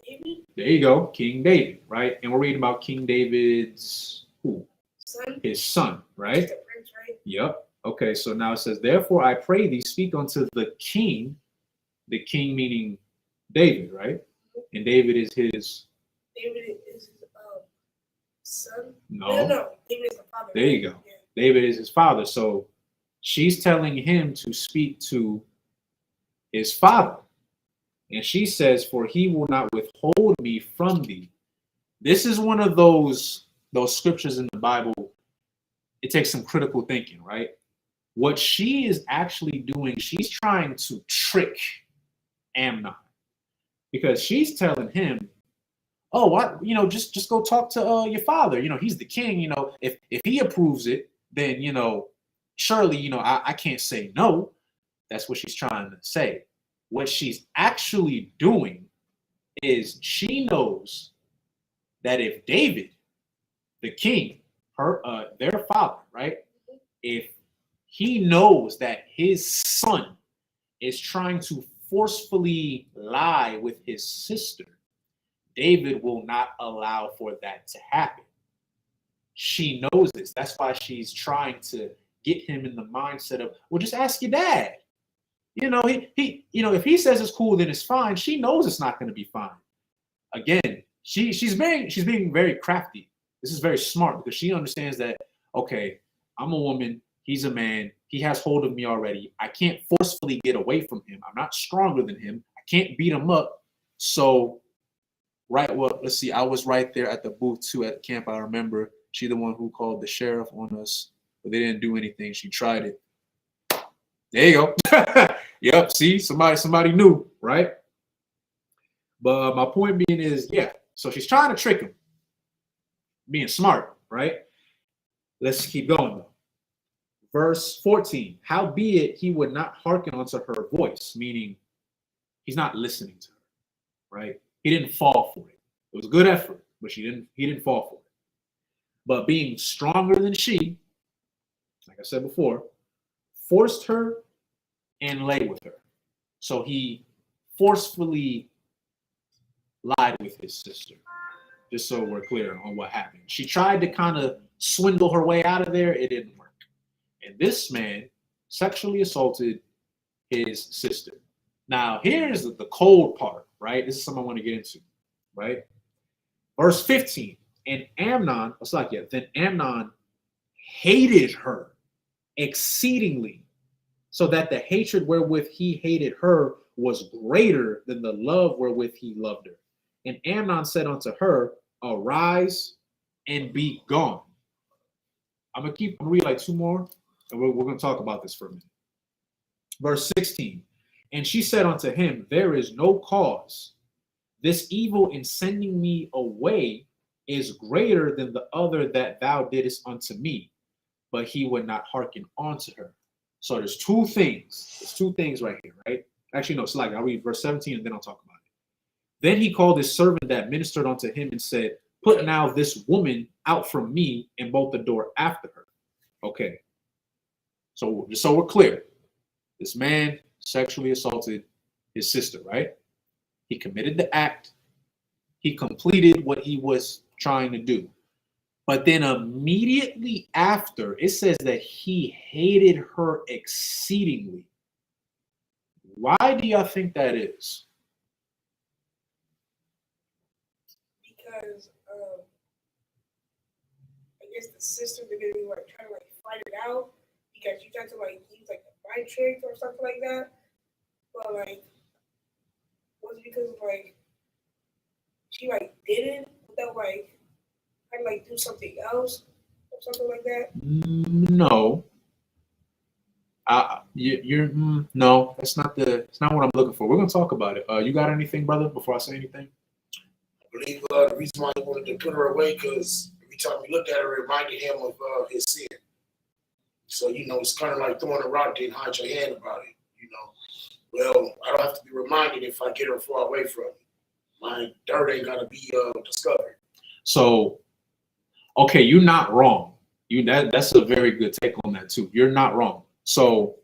David? There you go, King David, right? And we're reading about King David's who? Son? His son, right? The prince, right? Yep. Okay, so now it says, therefore I pray thee, speak unto the king meaning David, right? And David is his... David is his son? No. No, David is the father. There you go. Yeah. David is his father. So she's telling him to speak to his father. And she says, for he will not withhold me from thee. This is one of those scriptures in the Bible. It takes some critical thinking, right? What she is actually doing, she's trying to trick Amnon, because she's telling him, oh, what, just go talk to your father. He's the king. If he approves it, then surely I can't say no. That's what she's trying to say. What she's actually doing is she knows that if David, the king, their father, right, if he knows that his son is trying to forcefully lie with his sister, David will not allow for that to happen. She knows this. That's why she's trying to get him in the mindset of, well, just ask your dad. If he says it's cool, then it's fine. She knows it's not going to be fine. Again, she's being very crafty. This is very smart, because she understands that, okay, I'm a woman, he's a man, he has hold of me already. I can't forcefully get away from him. I'm not stronger than him. I can't beat him up. So, right, well, let's see. I was right there at the booth too at camp. I remember she the one who called the sheriff on us, but they didn't do anything. She tried it. There you go. Yep. See, somebody knew, right? But my point being is, yeah. So she's trying to trick him, being smart, right? Let's keep going though. Verse 14. Howbeit he would not hearken unto her voice, meaning he's not listening to her, right? He didn't fall for it. It was a good effort, but he didn't fall for it. But being stronger than she, like I said before, forced her and lay with her. So he forcefully lied with his sister, just so we're clear on what happened. She tried to kind of swindle her way out of there. It didn't work. And this man sexually assaulted his sister. Now, here's the cold part, right? This is something I want to get into, right? Verse 15. And Amnon, then Amnon hated her exceedingly, so that the hatred wherewith he hated her was greater than the love wherewith he loved her. And Amnon said unto her, arise and be gone. I'm gonna read like two more, and we're going to talk about this for a minute. Verse 16. And she said unto him, there is no cause. This evil in sending me away is greater than the other that thou didst unto me. But he would not hearken unto her. So there's two things. There's two things right here, right? Actually, no, it's like I'll read verse 17 and then I'll talk about it. Then he called his servant that ministered unto him and said, put now this woman out from me, and bolt the door after her. Okay. So just so we're clear, this man sexually assaulted his sister, right? He committed the act. He completed what he was trying to do. But then immediately after, it says that he hated her exceedingly. Why do y'all think that is? Because I guess the sister, they're gonna be like trying to like fight it out, because you tried to like use like a mind trick or something like that. But like, was it because like she like did it without like trying to like do something else or something like that? No. No, that's not it's not what I'm looking for. We're gonna talk about it. You got anything, brother, before I say anything? I believe the reason why he wanted to put her away, because every time he looked at her, it reminded him of his sin. So, it's kind of like throwing a rock, then hide your hand about it, Well, I don't have to be reminded if I get her far away from me. My dirt ain't got to be discovered. So, okay, you're not wrong. That's a very good take on that too. You're not wrong. So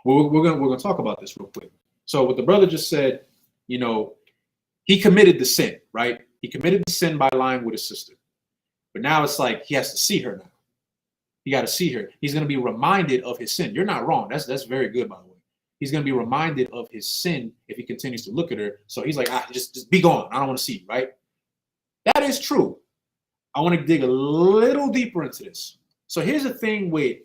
we're gonna talk about this real quick. So what the brother just said, he committed the sin, right? He committed the sin by lying with his sister. But now it's like he has to see her now. He got to see her. He's going to be reminded of his sin. You're not wrong. That's very good, by the way. He's going to be reminded of his sin if he continues to look at her. So he's like, just be gone. I don't want to see you, right? That is true. I want to dig a little deeper into this. So here's the thing with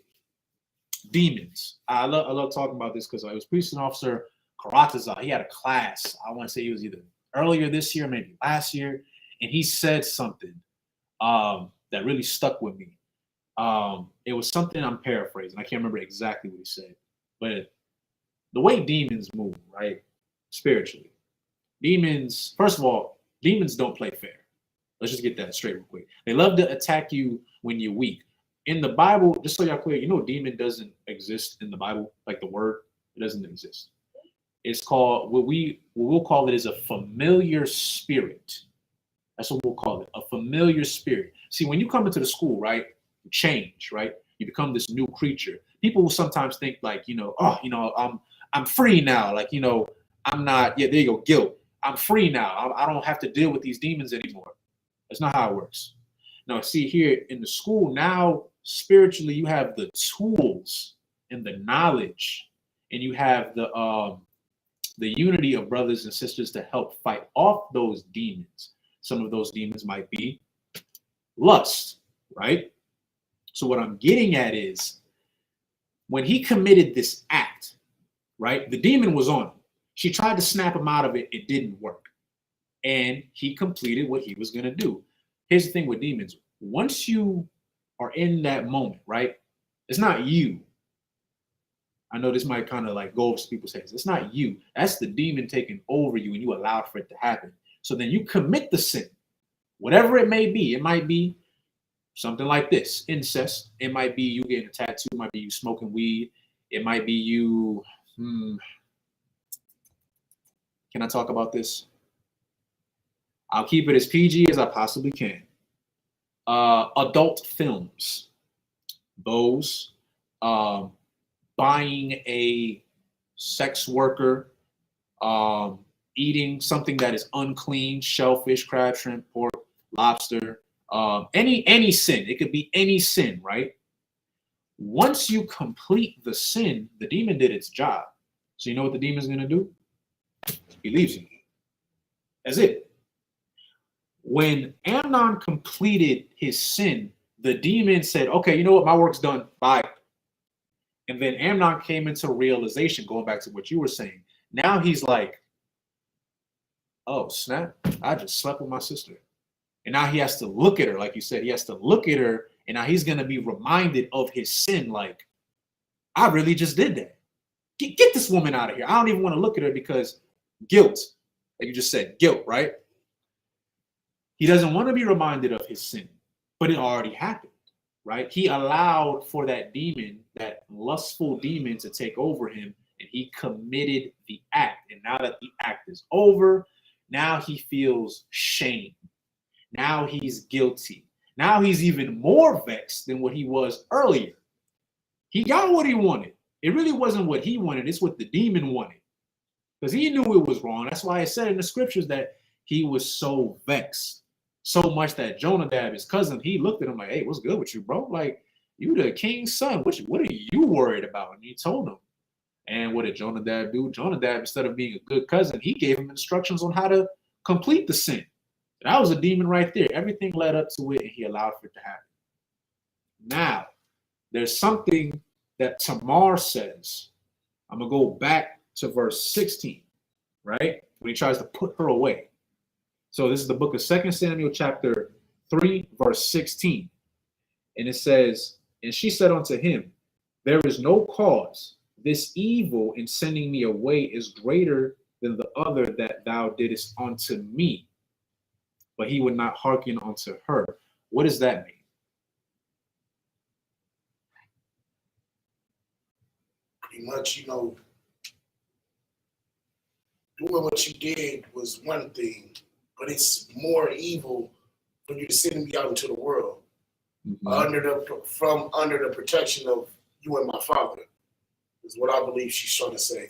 demons. I love talking about this because I was police officer Karataza. He had a class. I want to say it was either earlier this year, maybe last year, and he said something that really stuck with me. It was something, I'm paraphrasing. I can't remember exactly what he said, but the way demons move, right? Spiritually, demons. First of all, demons don't play fair. Let's just get that straight real quick. They love to attack you when you're weak. In the Bible, just so y'all clear, demon doesn't exist in the Bible, like the word, it doesn't exist. It's called, we'll call it is a familiar spirit. That's what we'll call it, a familiar spirit. See, when you come into the school, right, you change, right? You become this new creature. People will sometimes think like, I'm free now. Like, I'm not, there you go, guilt. I'm free now. I don't have to deal with these demons anymore. That's not how it works. Now, see here in the school, now spiritually, you have the tools and the knowledge, and you have the unity of brothers and sisters to help fight off those demons. Some of those demons might be lust, right? So what I'm getting at is when he committed this act, right? The demon was on him. She tried to snap him out of it. It didn't work. And he completed what he was going to do. Here's the thing with demons. Once you are in that moment, right? It's not you. I know this might kind of like go over people's heads. It's not you. That's the demon taking over you and you allowed for it to happen. So then you commit the sin, whatever it may be. It might be something like this, incest. It might be you getting a tattoo. It might be you smoking weed. It might be you, can I talk about this? I'll keep it as PG as I possibly can. Adult films. Those, buying a sex worker, eating something that is unclean, shellfish, crab, shrimp, pork, lobster, any sin. It could be any sin, right? Once you complete the sin, the demon did its job. So you know what the demon's going to do? He leaves you. That's it. When Amnon completed his sin, the demon said, okay, you know what? My work's done. Bye. And then Amnon came into realization, going back to what you were saying. Now he's like, oh, snap. I just slept with my sister. And now he has to look at her, like you said. He has to look at her, and now he's going to be reminded of his sin. Like, I really just did that. Get this woman out of here. I don't even want to look at her because guilt. Like you just said, guilt, right? He doesn't want to be reminded of his sin, but it already happened, right? He allowed for that demon, that lustful demon, to take over him, and he committed the act. And now that the act is over, now he feels shame. Now he's guilty. Now he's even more vexed than what he was earlier. He got what he wanted. It really wasn't what he wanted. It's what the demon wanted. Because he knew it was wrong. That's why it said in the scriptures that he was so vexed. So much that Jonadab, his cousin, he looked at him like, hey, what's good with you, bro? Like, you the king's son. What are you worried about? And he told him. And what did Jonadab do? Jonadab, instead of being a good cousin, he gave him instructions on how to complete the sin. That was a demon right there. Everything led up to it, and he allowed for it to happen. Now, there's something that Tamar says. I'm going to go back to verse 16, right? When he tries to put her away. So this is the book of 2 Samuel chapter 3, verse 16. And it says, and she said unto him, there is no cause. This evil in sending me away is greater than the other that thou didst unto me. But he would not hearken unto her. What does that mean? pretty much, doing what you did was one thing, but it's more evil for you to send me out into the world under the protection of you and my father, is what I believe she's trying to say.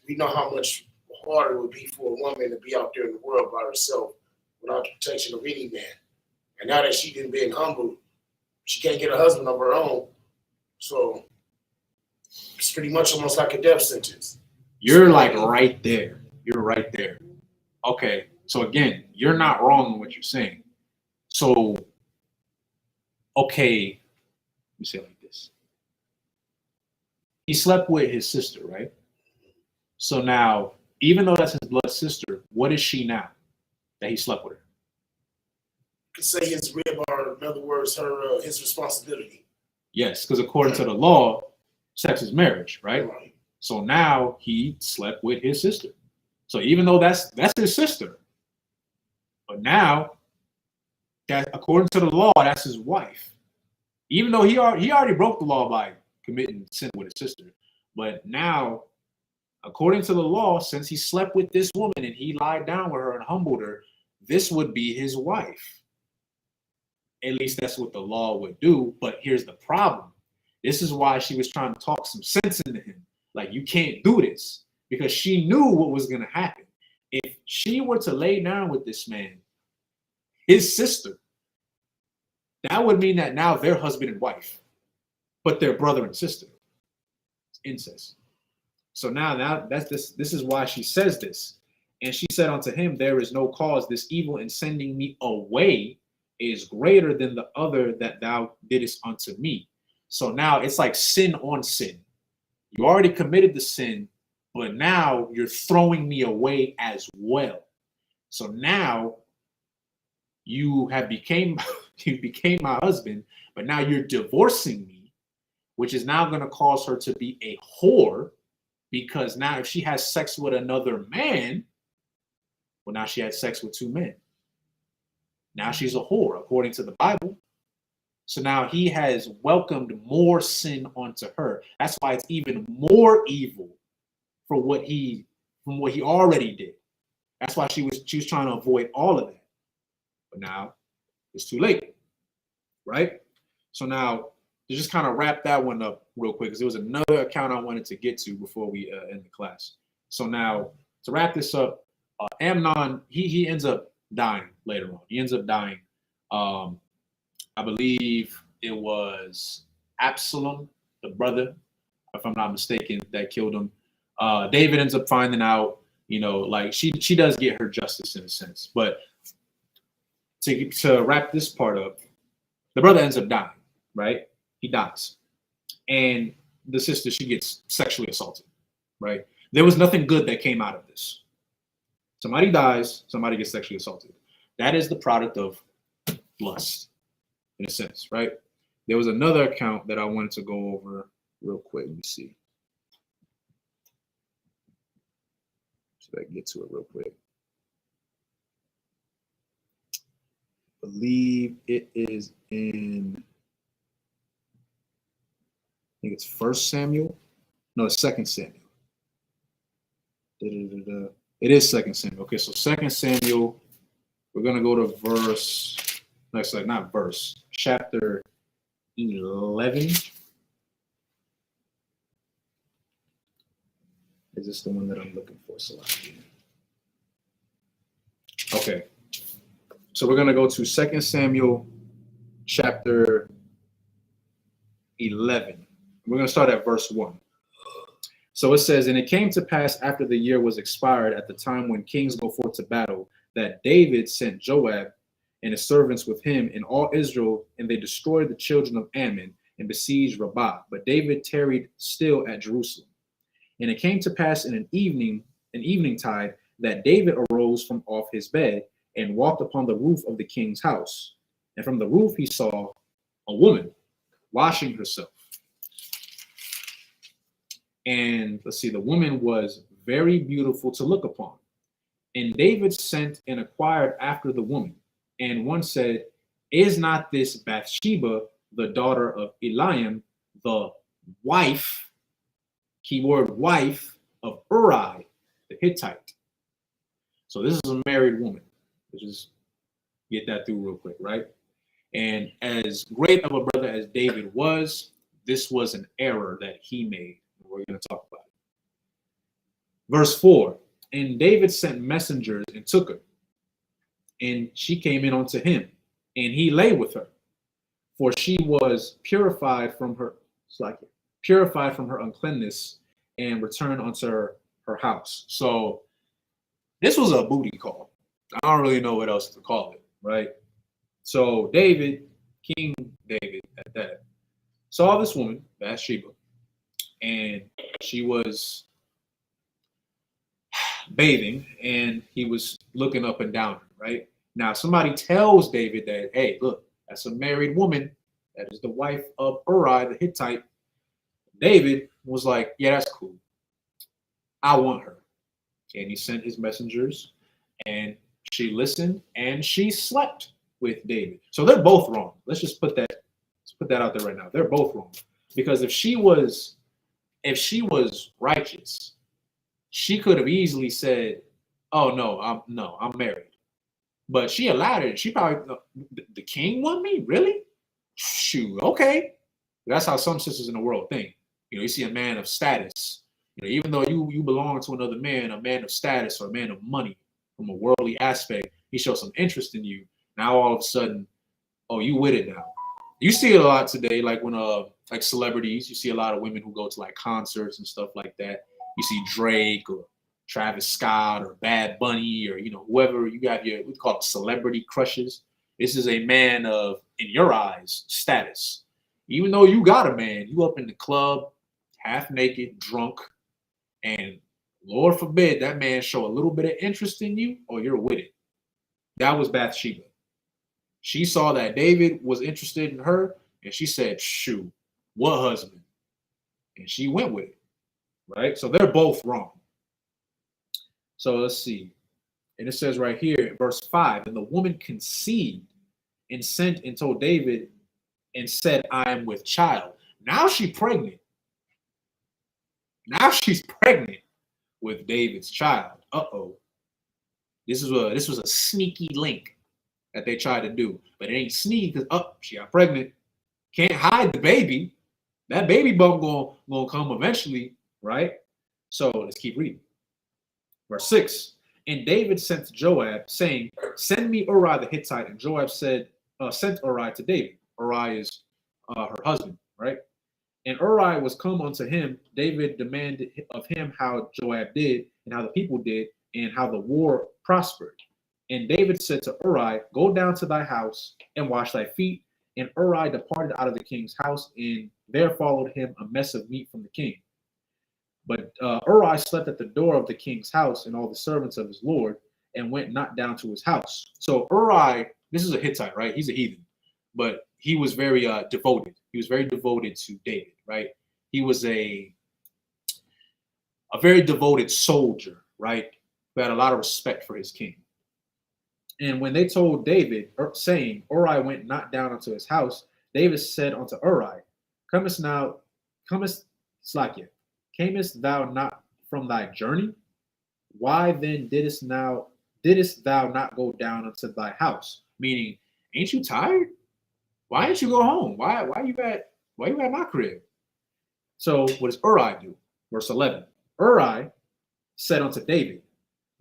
We know how much harder it would be for a woman to be out there in the world by herself without the protection of any man. And now that she done been humbled, she can't get a husband of her own. So it's pretty much almost like a death sentence. You're like right there. You're right there. Okay. So again, you're not wrong in what you're saying. So, okay, let me say it like this. He slept with his sister, right? So now, even though that's his blood sister, what is she now that he slept with her? You could say his rib, or in other words, his responsibility. Yes, because according to the law, sex is marriage, right? Right. So now he slept with his sister. So even though that's his sister, but now that according to the law, that's his wife. Even though he already broke the law by committing sin with his sister, but now, according to the law, since he slept with this woman and he lied down with her and humbled her, this would be his wife. At least that's what the law would do. But here's the problem. This is why she was trying to talk some sense into him. Like, you can't do this, because she knew what was going to happen. If she were to lay down with this man, his sister, that would mean that now they're husband and wife, but they're brother and sister. It's incest. So now this is why she says this. And she said unto him, there is no cause. This evil in sending me away is greater than the other that thou didst unto me. So now it's like sin on sin. You already committed the sin, but now you're throwing me away as well. So now you became my husband, but now you're divorcing me, which is now going to cause her to be a whore, because now if she has sex with another man, well, now she had sex with two men. Now she's a whore, according to the Bible. So now he has welcomed more sin onto her. That's why it's even more evil from what he already did. That's why she was trying to avoid all of that. But now it's too late, right? So now to just kind of wrap that one up real quick, because there was another account I wanted to get to before we end the class. So now to wrap this up, Amnon, he ends up dying later on. He ends up dying. I believe it was Absalom, the brother, if I'm not mistaken, that killed him. David ends up finding out, like she does get her justice in a sense. But to wrap this part up, the brother ends up dying, right? He dies. And the sister, she gets sexually assaulted, right? There was nothing good that came out of this. Somebody dies, somebody gets sexually assaulted. That is the product of lust, in a sense, right? There was another account that I wanted to go over real quick. Let me see. So I can get to it real quick. I believe it is in, I think it's 1 Samuel. No, it's 2 Samuel. It is 2 Samuel. Okay, so 2 Samuel, we're going to go to verse, not verse, chapter 11. Is this the one that I'm looking for? Okay. So we're going to go to 2 Samuel chapter 11. We're going to start at verse 1. So it says, and it came to pass after the year was expired, at the time when kings go forth to battle, that David sent Joab and his servants with him and all Israel, and they destroyed the children of Ammon and besieged Rabbah. But David tarried still at Jerusalem. And it came to pass in an eventide, that David arose from off his bed and walked upon the roof of the king's house. And from the roof he saw a woman washing herself. And let's see, the woman was very beautiful to look upon. And David sent and inquired after the woman. And one said, is not this Bathsheba, the daughter of Eliam, the wife, keyword wife of Uri the Hittite. So this is a married woman. Let's just get that through real quick, right? And as great of a brother as David was, this was an error that he made. We're going to talk about it. Verse 4, and David sent messengers and took her, and she came in unto him, and he lay with her, for she was purified from her uncleanness, and returned unto her house. So this was a booty call. I don't really know what else to call it, right? So David, King David at that, saw this woman, Bathsheba, and she was bathing, and he was looking up and down, right? Now, somebody tells David that, hey, look, that's a married woman. That is the wife of Uri the Hittite. David was like, yeah, that's cool. I want her. And he sent his messengers, and she listened, and she slept with David. So they're both wrong. Let's put that out there right now. They're both wrong. Because if she was righteous, she could have easily said, oh no, I'm married. But she allowed it. She probably, the king want me? Really? Shoot, okay. That's how some sisters in the world think. You see a man of status, even though you belong to another man, a man of status or a man of money from a worldly aspect, he shows some interest in you. Now all of a sudden, oh, you with it now. You see it a lot today, like when like celebrities, you see a lot of women who go to like concerts and stuff like that. You see Drake or Travis Scott or Bad Bunny or whoever you got your we call it celebrity crushes. This is a man of, in your eyes, status. Even though you got a man, you up in the club, half naked, drunk, and Lord forbid that man show a little bit of interest in you, or you're with it. That was Bathsheba. She saw that David was interested in her, and she said, shoot, what husband? And she went with it, right? So they're both wrong. So let's see. And it says right here in verse 5, and the woman conceived and sent and told David and said, I am with child. Now she's pregnant. Now she's pregnant with David's child. Uh-oh. This was a sneaky link that they tried to do. But it ain't sneaky because she got pregnant. Can't hide the baby. That baby bump gonna come eventually, right? So let's keep reading. Verse 6. And David sent to Joab, saying, send me Uri the Hittite. And Joab sent Uri to David. Uri is her husband, right? And Uri was come unto him. David demanded of him how Joab did, and how the people did, and how the war prospered. And David said to Uri, go down to thy house and wash thy feet. And Uri departed out of the king's house, and there followed him a mess of meat from the king. But Uri slept at the door of the king's house, and all the servants of his lord, and went not down to his house. So Uri, this is a Hittite, right? He's a heathen, but he was very devoted. He was very devoted to David, right? He was a very devoted soldier, right? Who had a lot of respect for his king. And when they told David, saying, Uri went not down unto his house, David said unto Uri, camest thou not from thy journey? Why then didst thou not go down unto thy house? Meaning, ain't you tired? Why didn't you go home? Why you at my crib? So what does Uri do? Verse 11. Uri said unto David,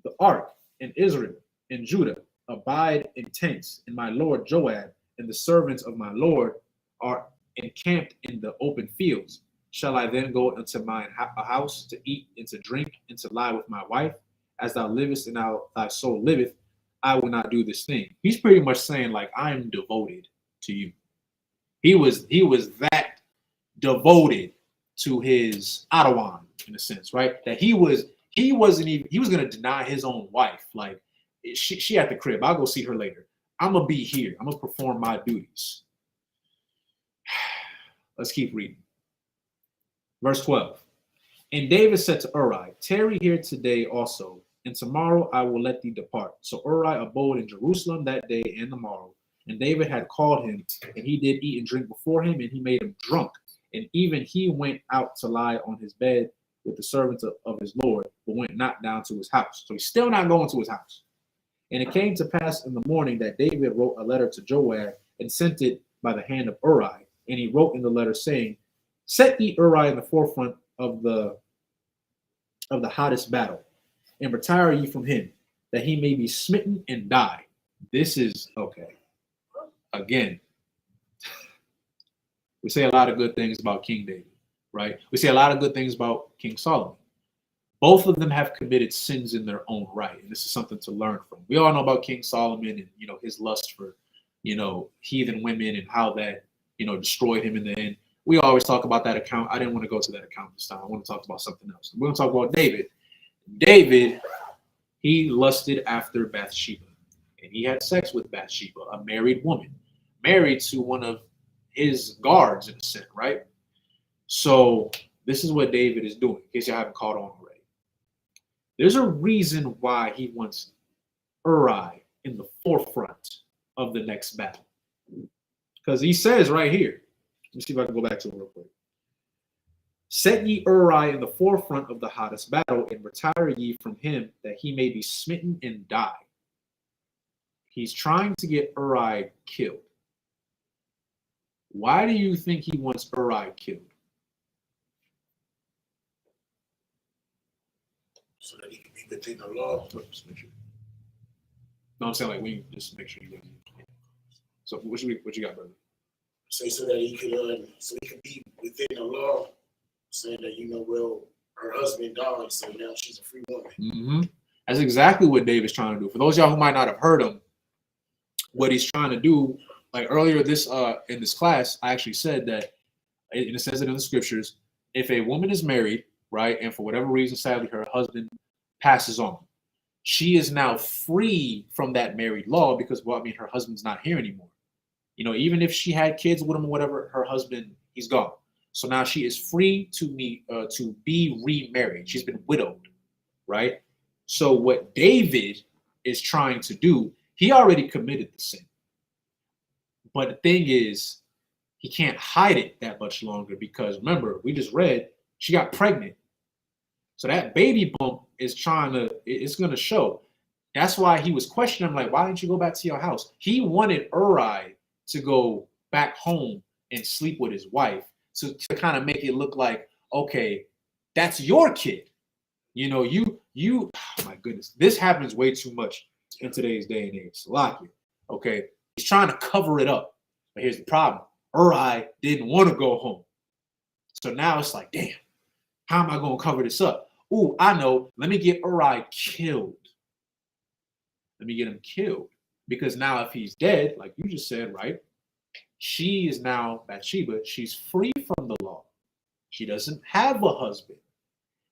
the ark and Israel and Judah abide in tents, and my lord Joab and the servants of my lord are encamped in the open fields. Shall I then go into mine house to eat and to drink and to lie with my wife? As thou livest and thy soul liveth, I will not do this thing. He's pretty much saying, like, I am devoted to you. He was that devoted to his Adawan, in a sense, right? That he was going to deny his own wife. Like, she at the crib. I'll go see her later. I'm going to be here. I'm going to perform my duties. Let's keep reading. Verse 12. And David said to Uri, tarry here today also, and tomorrow I will let thee depart. So Uri abode in Jerusalem that day and the morrow. And David had called him, and he did eat and drink before him, and he made him drunk. And even he went out to lie on his bed with the servants of his Lord, but went not down to his house. So he's still not going to his house. And it came to pass in the morning that David wrote a letter to Joab and sent it by the hand of Uri. And he wrote in the letter saying, set ye Uri in the forefront of the hottest battle, and retire ye from him, that he may be smitten and die. This is okay. Again, we say a lot of good things about King David, right? We say a lot of good things about King Solomon. Both of them have committed sins in their own right, and this is something to learn from. We all know about King Solomon and his lust for heathen women and how that destroyed him in the end. We always talk about that account. I didn't want to go to that account this time. I want to talk about something else. We're going to talk about David. David, he lusted after Bathsheba, and he had sex with Bathsheba, a married woman, married to one of his guards in a sense, right? So this is what David is doing, in case you haven't caught on already. There's a reason why he wants Uri in the forefront of the next battle. Because he says right here, let me see if I can go back to it real quick. Set ye Uri in the forefront of the hottest battle, and retire ye from him, that he may be smitten and die. He's trying to get Uri killed. Why do you think he wants Uri killed? So that he can be within the law. Just make sure. No, I'm saying like we just make sure you get it. So what you got, brother? So that he could be within the law, saying that well, her husband died, so now she's a free woman. Mm-hmm. That's exactly what David's trying to do. For those of y'all who might not have heard him, what he's trying to do, like earlier in this class, I actually said that, and it says it in the scriptures, if a woman is married, right, and for whatever reason, sadly, her husband passes on, she is now free from that married law because, her husband's not here anymore. Even if she had kids with him or whatever, her husband, he's gone. So now she is free to be remarried. She's been widowed, right? So what David is trying to do, he already committed the sin. But the thing is, he can't hide it that much longer because remember, we just read she got pregnant. So that baby bump it's going to show. That's why he was questioning him, like, why didn't you go back to your house? He wanted Uri to go back home and sleep with his wife to kind of make it look like, okay, that's your kid. You oh my goodness, this happens way too much in today's day and age. Slocky. Okay, he's trying to cover it up. But here's the problem. Uri didn't want to go home. So now it's like, damn, how am I going to cover this up? Ooh, I know. Let me get Uri killed. Let me get him killed. Because now if he's dead, like you just said, right? She is now Bathsheba. She's free from the law. She doesn't have a husband.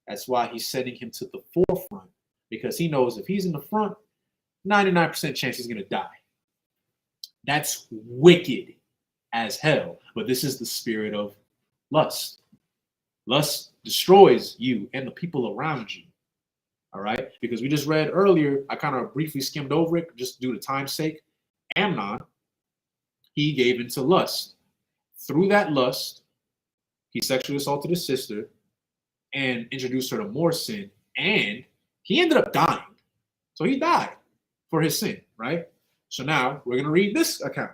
That's why he's sending him to the forefront. Because he knows if he's in the front, 99% chance he's going to die. That's wicked as hell. But this is the spirit of lust. Lust destroys you and the people around you. All right? Because we just read earlier, I kind of briefly skimmed over it just due to time's sake. Amnon, he gave into lust. Through that lust, he sexually assaulted his sister and introduced her to more sin. And he ended up dying. So he died for his sin, right? So now we're going to read this account.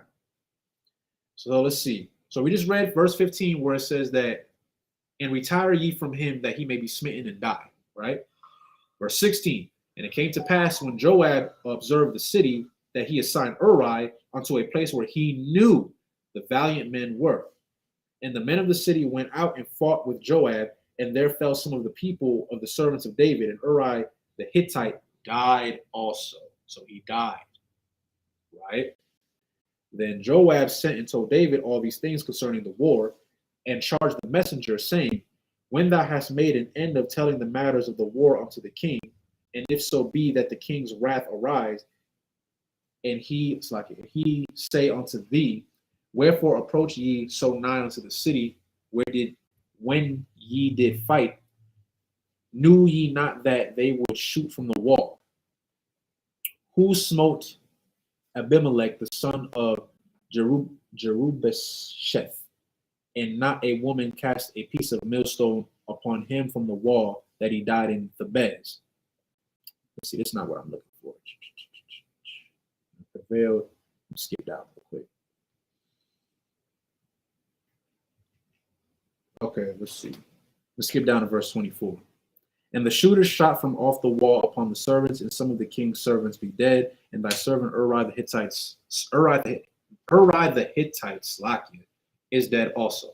So let's see. So we just read verse 15 where it says that, and retire ye from him that he may be smitten and die, right? Verse 16, and it came to pass when Joab observed the city that he assigned Uri unto a place where he knew the valiant men were. And the men of the city went out and fought with Joab, and there fell some of the people of the servants of David, and Uri the Hittite died also. So he died, right? Then Joab sent and told David all these things concerning the war, and charged the messenger, saying, when thou hast made an end of telling the matters of the war unto the king, and if so be that the king's wrath arise, and he say unto thee, wherefore approach ye so nigh unto the city, when ye did fight, knew ye not that they would shoot from the wall? Who smote Abimelech the son of Jerubasheth, and not a woman cast a piece of millstone upon him from the wall that he died in Thebez. Let's see, that's not what I'm looking for. Prevailed. Skip down real quick. Okay, let's see. Let's skip down to verse 24. And the shooters shot from off the wall upon the servants, and some of the king's servants be dead, and thy servant Uri the Hittite, Slakia, is dead also.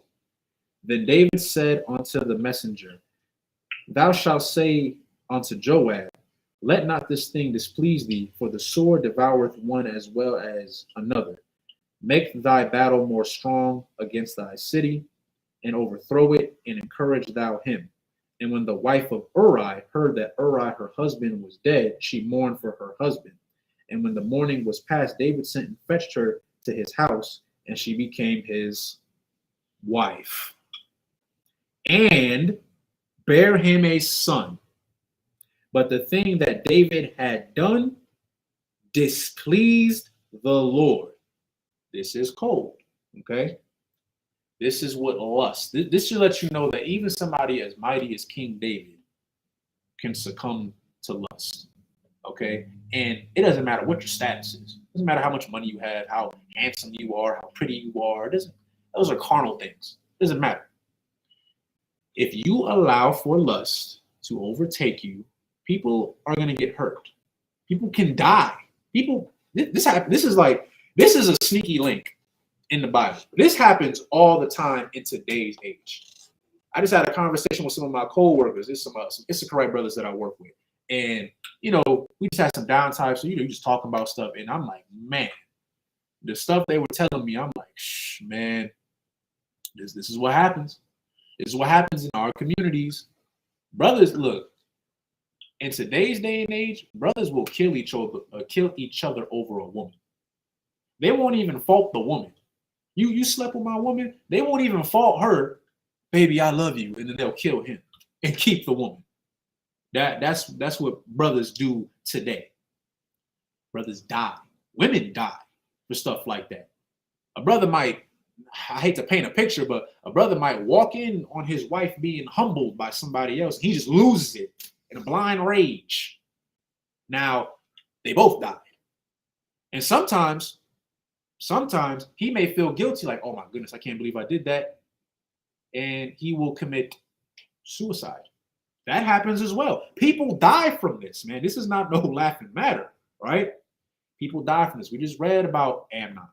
Then David said unto the messenger, Thou shalt say unto Joab, Let not this thing displease thee, for the sword devoureth one as well as another. Make thy battle more strong against thy city, and overthrow it, and encourage thou him. And when the wife of Uri heard that Uri her husband was dead, she mourned for her husband. And when the mourning was past, David sent and fetched her to his house, and she became his wife, and bare him a son. But the thing that David had done displeased the Lord. This is cold, okay? This is what lust. This should let you know that even somebody as mighty as King David can succumb to lust, okay? And it doesn't matter what your status is. It doesn't matter how much money you have, how handsome you are, how pretty you are. Those are carnal things. It doesn't matter. If you allow for lust to overtake you, people are going to get hurt. People can die. This is a sneaky link in the Bible. This happens all the time in today's age. I just had a conversation with some of my co-workers. It's some Isupk brothers that I work with. And, we just had some downtime. So, you just talking about stuff. And I'm like, man, the stuff they were telling me, I'm like, man, this is what happens. This is what happens in our communities. Brothers, look, in today's day and age, brothers will kill each other over a woman. They won't even fault the woman. You slept with my woman, they won't even fault her. Baby, I love you. And then they'll kill him and keep the woman. That's what brothers do today. Brothers die. Women die for stuff like that. A brother might, I hate to paint a picture, but a brother might walk in on his wife being humbled by somebody else. He just loses it in a blind rage. Now, they both died. And sometimes he may feel guilty, like, oh my goodness, I can't believe I did that. And he will commit suicide. That happens as well. People die from this, man. This is not no laughing matter, right? People die from this. We just read about Amnon.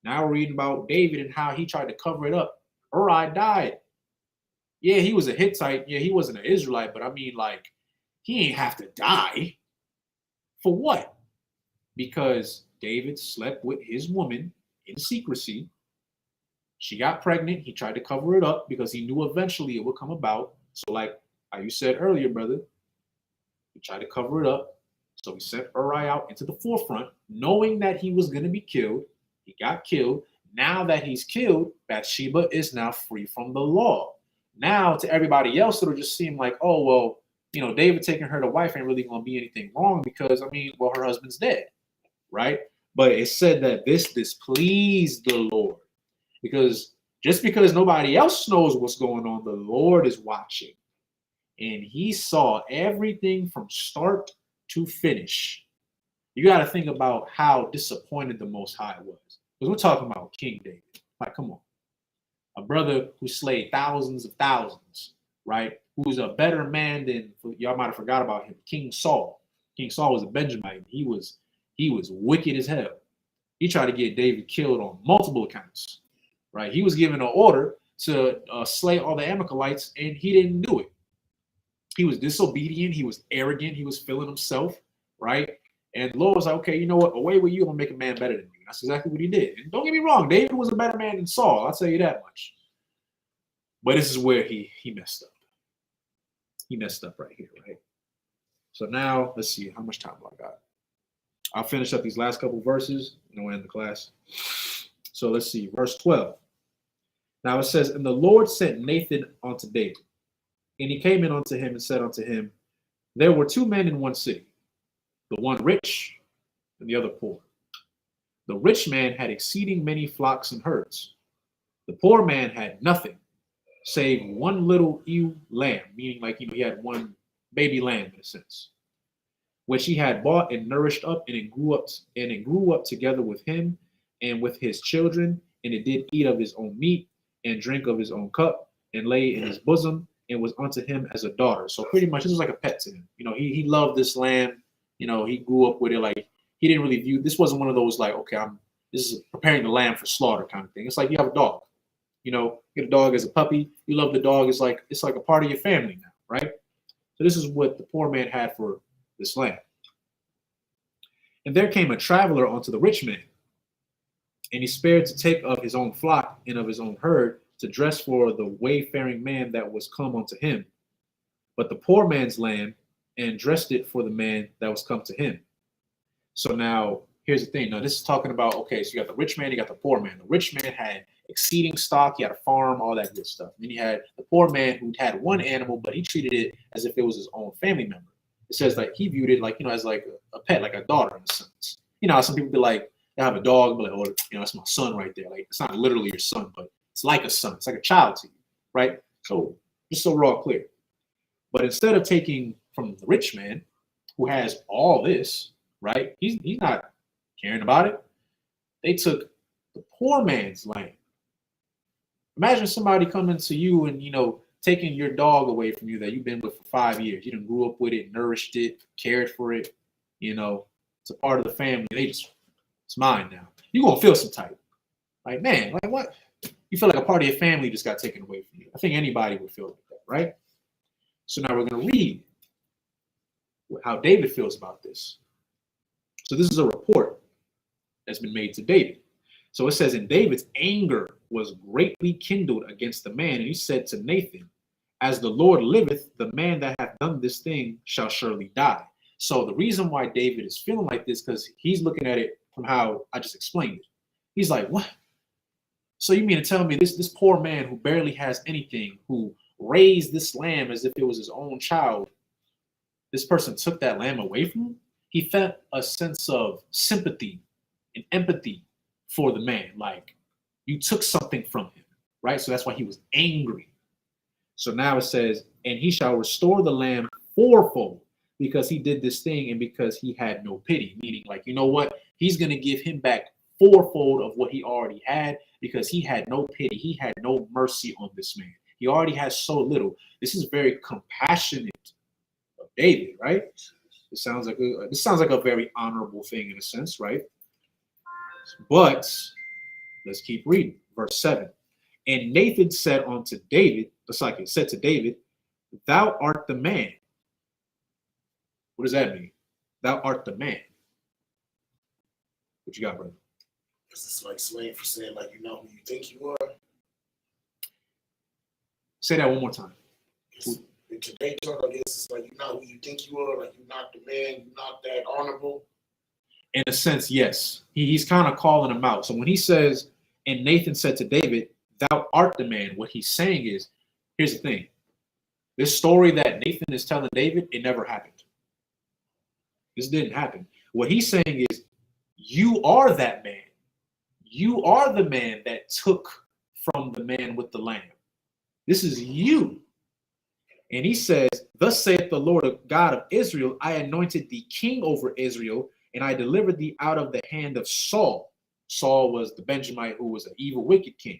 Now we're reading about David and how he tried to cover it up. Uri died. Yeah, he was a Hittite. Yeah, he wasn't an Israelite, but I mean, like, he ain't have to die. For what? Because David slept with his woman in secrecy. She got pregnant. He tried to cover it up because he knew eventually it would come about. So like how you said earlier, brother, he tried to cover it up. So he sent Uri out into the forefront, knowing that he was going to be killed. He got killed. Now that he's killed, Bathsheba is now free from the law. Now to everybody else, it'll just seem like, oh, well, David taking her to wife ain't really going to be anything wrong because, her husband's dead, right? But it said that this displeased the Lord because just because nobody else knows what's going on, the Lord is watching. And he saw everything from start to finish. You got to think about how disappointed the Most High was. Because we're talking about King David. Like, come on. A brother who slayed thousands of thousands, right? Who's a better man than, y'all might have forgot about him, King Saul. King Saul was a Benjamite. He was wicked as hell. He tried to get David killed on multiple accounts, right? He was given an order to slay all the Amalekites, and he didn't do it. He was disobedient. He was arrogant. He was feeling himself, right? And the Lord was like, okay, you know what? Away with you, I'm going to make a man better than you. That's exactly what he did. And don't get me wrong, David was a better man than Saul. I'll tell you that much. But this is where he messed up. He messed up right here, right? So now, let's see. How much time do I got? I'll finish up these last couple verses and we'll end the class. So let's see. Verse 12. Now it says, and the Lord sent Nathan unto David. And he came in unto him and said unto him, there were two men in one city, the one rich and the other poor. The rich man had exceeding many flocks and herds, The poor man had nothing save one little ewe lamb, meaning like he had one baby lamb in a sense, which he had bought and nourished up, and it grew up together with him and with his children, and it did eat of his own meat and drink of his own cup, and lay in his bosom, and was unto him as a daughter. So pretty much this was like a pet to him. He loved this lamb. He grew up with it. Like he didn't really view this wasn't one of those like, okay, this is preparing the lamb for slaughter kind of thing. It's like you have a dog. You get a dog as a puppy. You love the dog. It's like a part of your family now, right? So this is what the poor man had for this lamb. And there came a traveler unto the rich man, and he spared to take of his own flock and of his own herd to dress for the wayfaring man that was come unto him. But the poor man's lamb, and dressed it for the man that was come to him. So now here's the thing. Now this is talking about, okay, so you got the rich man, you got the poor man. The rich man had exceeding stock, he had a farm, all that good stuff. Then you had the poor man who had one animal, but he treated it as if it was his own family member. It says like he viewed it like, as like a pet, like a daughter in a sense. Some people be like, they have a dog, but like, oh, it's my son right there. Like it's not literally your son, but it's like a son. It's like a child to you, right? So just so we're all clear. But instead of taking from the rich man who has all this, right? He's not caring about it. They took the poor man's lamb. Imagine somebody coming to you and, taking your dog away from you that you've been with for 5 years. You done grew up with it, nourished it, cared for it. It's a part of the family. It's mine now. You're going to feel some type. Like, man, like what? You feel like a part of your family just got taken away from you. I think anybody would feel like that, right? So now we're going to read how David feels about this. So this is a report that's been made to David. So it says, and David's anger was greatly kindled against the man, and he said to Nathan, as the Lord liveth, the man that hath done this thing shall surely die. So the reason why David is feeling like this, because he's looking at it from how I just explained it. He's like, what? So you mean to tell me this poor man who barely has anything, who raised this lamb as if it was his own child, this person took that lamb away from him? He felt a sense of sympathy and empathy for the man. Like, you took something from him, right? So that's why he was angry. So now it says, and he shall restore the lamb fourfold, because he did this thing and because he had no pity. Meaning, like, you know what? He's going to give him back fourfold of what he already had, because he had no pity. He had no mercy on this man. He already has so little. This is very compassionate of David, right? This sounds like a very honorable thing in a sense, right? But let's keep reading. Verse 7. And Nathan said unto David, it's like it said to David, thou art the man. What does that mean? Thou art the man. What you got, brother? It's like slang for saying, like, who you think you are. Say that one more time. In today's talk, I guess it's like you're not who you think you are. Like, you're not the man. You're not that honorable. In a sense, yes. He's kind of calling him out. So when he says, and Nathan said to David, thou art the man, what he's saying is, here's the thing. This story that Nathan is telling David, it never happened. This didn't happen. What he's saying is, you are that man. You are the man that took from the man with the lamb. This is you. And he says, thus saith the Lord God of Israel, I anointed thee king over Israel, and I delivered thee out of the hand of Saul. Saul was the Benjamite who was an evil, wicked king.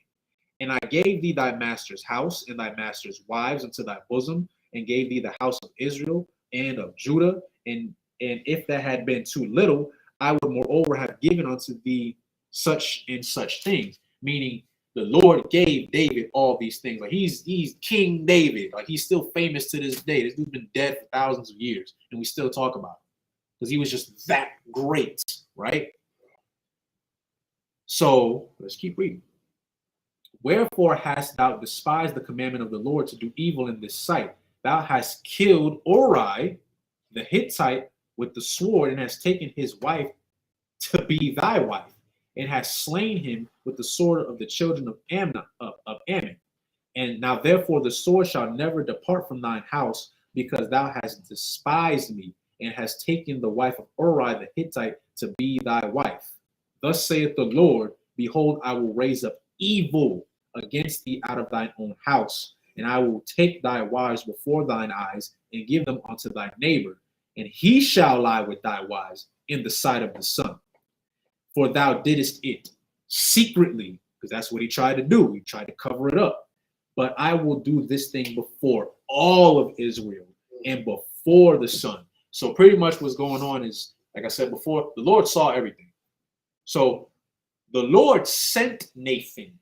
And I gave thee thy master's house and thy master's wives unto thy bosom, and gave thee the house of Israel and of Judah. And if that had been too little, I would moreover have given unto thee such and such things. Meaning the Lord gave David all these things. Like he's King David. Like he's still famous to this day. This dude's been dead for thousands of years, and we still talk about him because he was just that great, right? So let's keep reading. Wherefore hast thou despised the commandment of the Lord to do evil in this sight? Thou hast killed Uri, the Hittite, with the sword, and hast taken his wife to be thy wife, and hast slain him with the sword of the children of Ammon. And now therefore the sword shall never depart from thine house, because thou hast despised me, and hast taken the wife of Uri the Hittite to be thy wife. Thus saith the Lord, behold, I will raise up evil against thee out of thine own house, and I will take thy wives before thine eyes, and give them unto thy neighbor, and he shall lie with thy wives in the sight of the sun. For thou didst it secretly, because that's what he tried to do. He tried to cover it up. But I will do this thing before all of Israel and before the sun. So pretty much what's going on is, like I said before, the Lord saw everything. So the Lord sent Nathan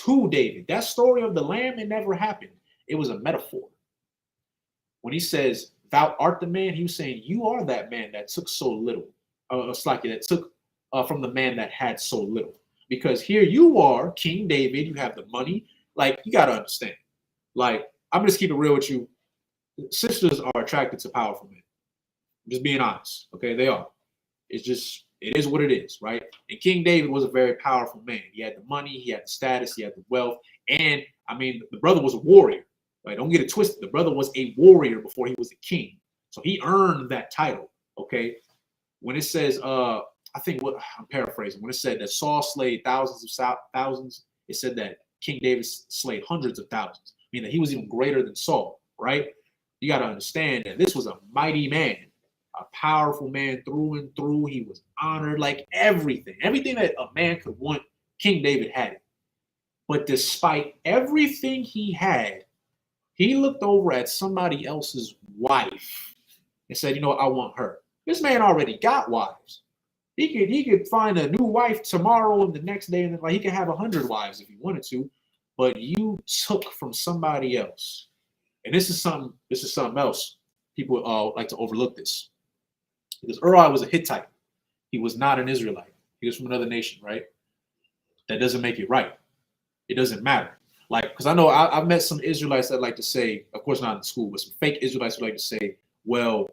to David. That story of the lamb, it never happened. It was a metaphor. When he says, thou art the man, he was saying, you are that man that took so little. Slightly, that took from the man that had so little. Because here you are, King David, you have the money. Like, you got to understand. Like, I'm just keeping it real with you. Sisters are attracted to powerful men. I'm just being honest. Okay, they are. It's just, it is what it is, right? And King David was a very powerful man. He had the money, he had the status, he had the wealth. And, I mean, the brother was a warrior. Right? Don't get it twisted. The brother was a warrior before he was a king. So he earned that title, okay? When it says, I think what I'm paraphrasing, when it said that Saul slayed thousands, it said that King David slayed hundreds of thousands, meaning that he was even greater than Saul, right? You got to understand that this was a mighty man, a powerful man through and through. He was honored, like everything that a man could want, King David had it. But despite everything he had, he looked over at somebody else's wife and said, you know, I want her. This man already got wives. He could find a new wife tomorrow and the next day, and like he could have 100 wives if he wanted to. But you took from somebody else. And this is something else. People like to overlook this. Because Uri was a Hittite. He was not an Israelite. He was from another nation, right? That doesn't make it right. It doesn't matter. Like, because I know I've met some Israelites that like to say, of course not in school, but some fake Israelites who like to say, well,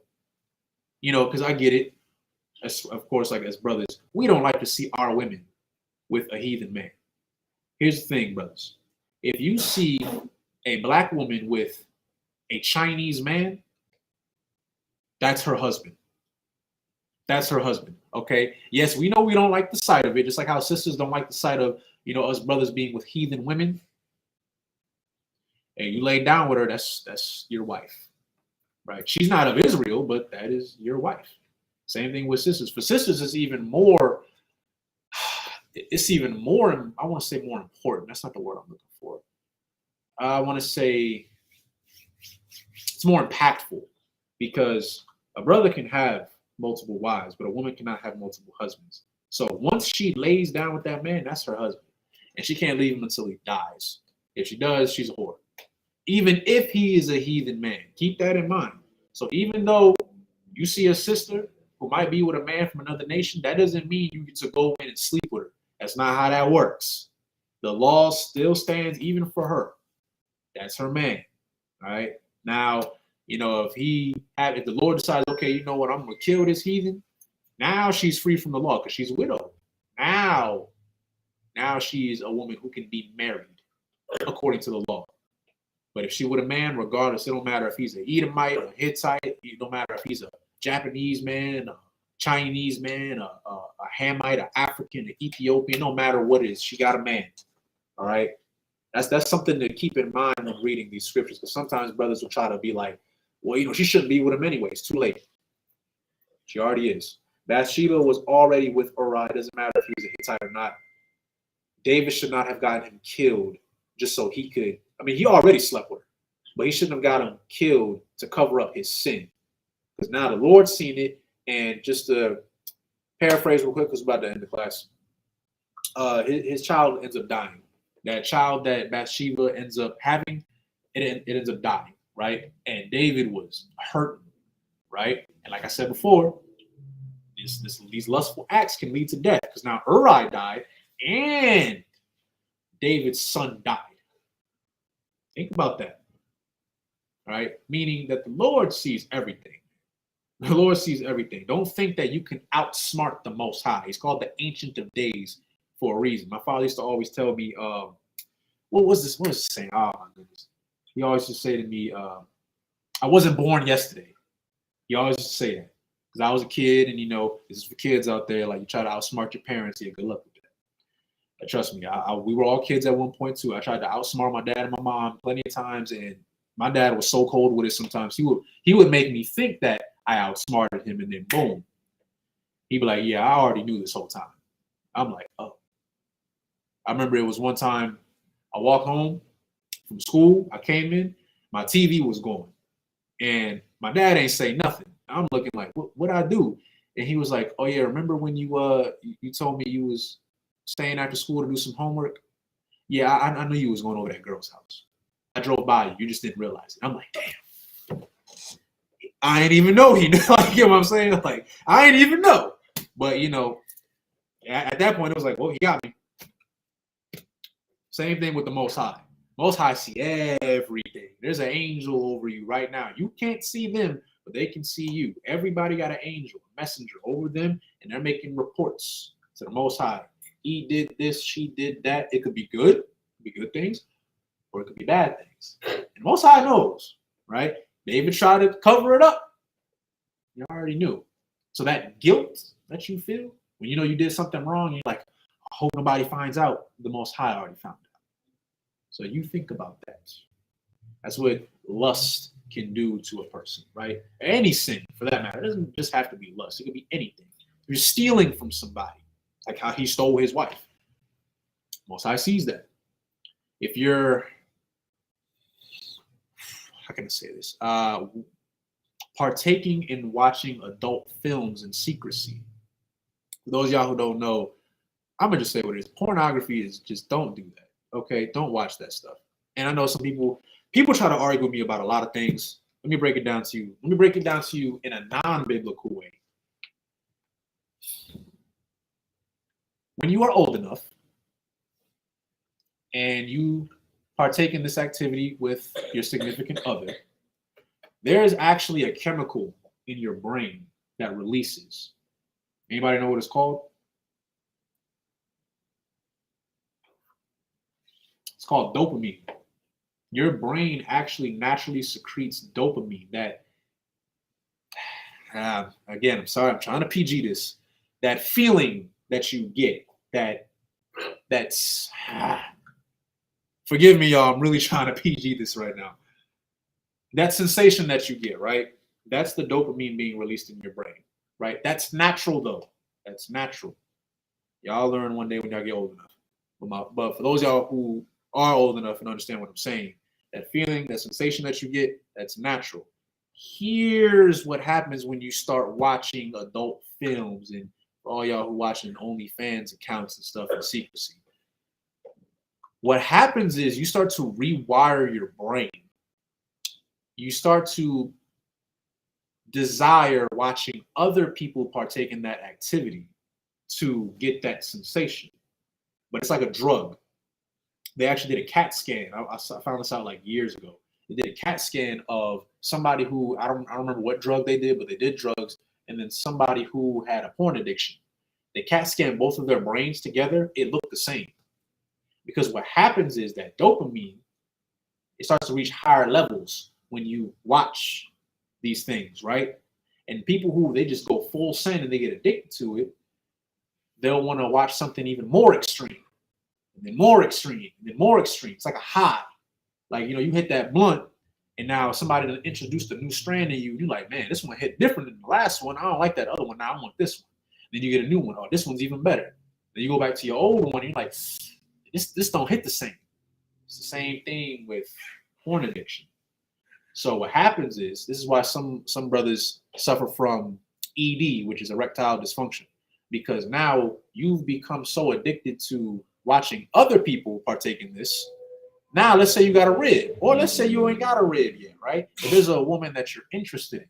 you know, because I get it. As, of course, like as brothers, we don't like to see our women with a heathen man. Here's the thing, brothers. If you see a black woman with a Chinese man, that's her husband. That's her husband, okay? Yes, we know we don't like the sight of it, just like how sisters don't like the sight of, you know, us brothers being with heathen women. And you lay down with her, that's your wife, right? She's not of Israel, but that is your wife. Same thing with sisters. For sisters, it's even more, I want to say more important. That's not the word I'm looking for. I want to say it's more impactful, because a brother can have multiple wives, but a woman cannot have multiple husbands. So once she lays down with that man, that's her husband. And she can't leave him until he dies. If she does, she's a whore. Even if he is a heathen man, keep that in mind. So even though you see a sister who might be with a man from another nation, that doesn't mean you get to go in and sleep with her. That's not how that works. The law still stands even for her. That's her man. All right. Now, you know, if the Lord decides, okay, you know what, I'm gonna kill this heathen, now she's free from the law because she's a widow. Now she's a woman who can be married according to the law. But if she with a man, regardless, it don't matter if he's an Edomite, a Hittite, it don't matter if he's a Japanese man, a Chinese man, a Hamite, an African, an Ethiopian, no matter what it is, she got a man. All right. That's something to keep in mind when reading these scriptures, because sometimes brothers will try to be like, well, you know, she shouldn't be with him anyway. It's too late. She already is. Bathsheba was already with Uriah. It doesn't matter if he was a Hittite or not. David should not have gotten him killed just so he could. I mean, he already slept with her, but he shouldn't have got him killed to cover up his sin. Because now the Lord's seen it, and just to paraphrase real quick, because we're about to end the class, his child ends up dying. That child that Bathsheba ends up having, it ends up dying, right? And David was hurting, right? And like I said before, these lustful acts can lead to death, because now Uri died and David's son died. Think about that, right? Meaning that the Lord sees everything. The Lord sees everything. Don't think that you can outsmart the Most High. He's called the Ancient of Days for a reason. My father used to always tell me, what was this? What was he saying? Oh my goodness. He always used to say to me, I wasn't born yesterday. He always used to say that. Because I was a kid, and you know, this is for kids out there, like you try to outsmart your parents, yeah, good luck with that. Trust me, we were all kids at one point too. I tried to outsmart my dad and my mom plenty of times, and my dad was so cold with it sometimes. He would make me think that I outsmarted him, and then boom, he'd be like, "Yeah, I already knew this whole time." I'm like, "Oh." I remember it was one time I walked home from school. I came in, my TV was going, and my dad ain't say nothing. I'm looking like, what I do? And he was like, "Oh yeah, remember when you told me you was staying after school to do some homework? Yeah, I knew you was going over that girl's house. I drove by you. You just didn't realize it." I'm like, damn. I ain't even know he knew. Like, you know what I'm saying? Like, I ain't even know. But, you know, at that point, it was like, well, he got me. Same thing with the Most High. Most High see everything. There's an angel over you right now. You can't see them, but they can see you. Everybody got an angel, a messenger over them, and they're making reports to the Most High. He did this, she did that. It could be good, it could be good things, or it could be bad things. And Most High knows, right? David tried to cover it up. You already knew. So that guilt that you feel when you know you did something wrong, you're like, I hope nobody finds out. The Most High already found out. So you think about that. That's what lust can do to a person, right? Any sin, for that matter. It doesn't just have to be lust. It could be anything. You're stealing from somebody, like how he stole his wife. Most High sees that. If you're, how can I say this? Partaking in watching adult films in secrecy. For those of y'all who don't know, I'm gonna just say what it is. Pornography is just, don't do that. Okay, don't watch that stuff. And I know some people try to argue with me about a lot of things. Let me break it down to you. Let me break it down to you in a non-biblical way. When you are old enough and you partake in this activity with your significant other, there is actually a chemical in your brain that releases. Anybody know what it's called? It's called dopamine. Your brain actually naturally secretes dopamine that, again, I'm sorry, I'm trying to PG this. That feeling that you get, that's, forgive me, y'all, I'm really trying to PG this right now. That sensation that you get, right? That's the dopamine being released in your brain, right? That's natural, though. That's natural. Y'all learn one day when y'all get old enough. But for those y'all who are old enough and understand what I'm saying, that feeling, that sensation that you get, that's natural. Here's what happens when you start watching adult films, and all y'all who watching OnlyFans accounts and stuff in secrecy. What happens is you start to rewire your brain. You start to desire watching other people partake in that activity to get that sensation. But it's like a drug. They actually did a CAT scan. I found this out like years ago. They did a CAT scan of somebody who, I don't remember what drug they did, but they did drugs, and then somebody who had a porn addiction. They CAT scanned both of their brains together. It looked the same. Because what happens is that dopamine, it starts to reach higher levels when you watch these things, right? And people who, they just go full send and they get addicted to it, they'll want to watch something even more extreme. And then more extreme, and then more extreme. It's like a high. Like, you know, you hit that blunt, and now somebody introduced a new strand in you. You're like, man, this one hit different than the last one. I don't like that other one. Now I want this one. Then you get a new one. Oh, this one's even better. Then you go back to your old one, and you're like, this don't hit the same. It's the same thing with porn addiction. So what happens is, this is why some brothers suffer from ED, which is erectile dysfunction, because now you've become so addicted to watching other people partake in this. Now, let's say you got a rib, or let's say you ain't got a rib yet, right? But there's a woman that you're interested in,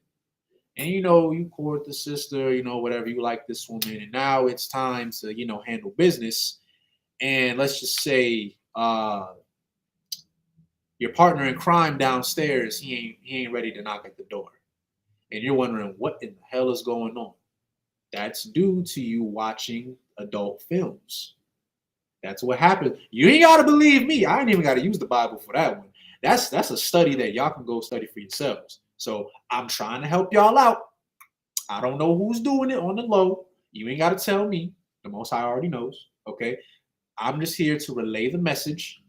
and you know, you court the sister, you know, whatever, you like this woman, and now it's time to, you know, handle business. And let's just say your partner in crime downstairs, he ain't ready to knock at the door, and you're wondering what in the hell is going on. That's due to you watching adult films. That's what happened. You ain't got to believe me. I ain't even got to use the Bible for that one. That's a study that y'all can go study for yourselves. So I'm trying to help y'all out. I don't know who's doing it on the low. You ain't got to tell me. The Most High already knows. Okay. I'm just here to relay the message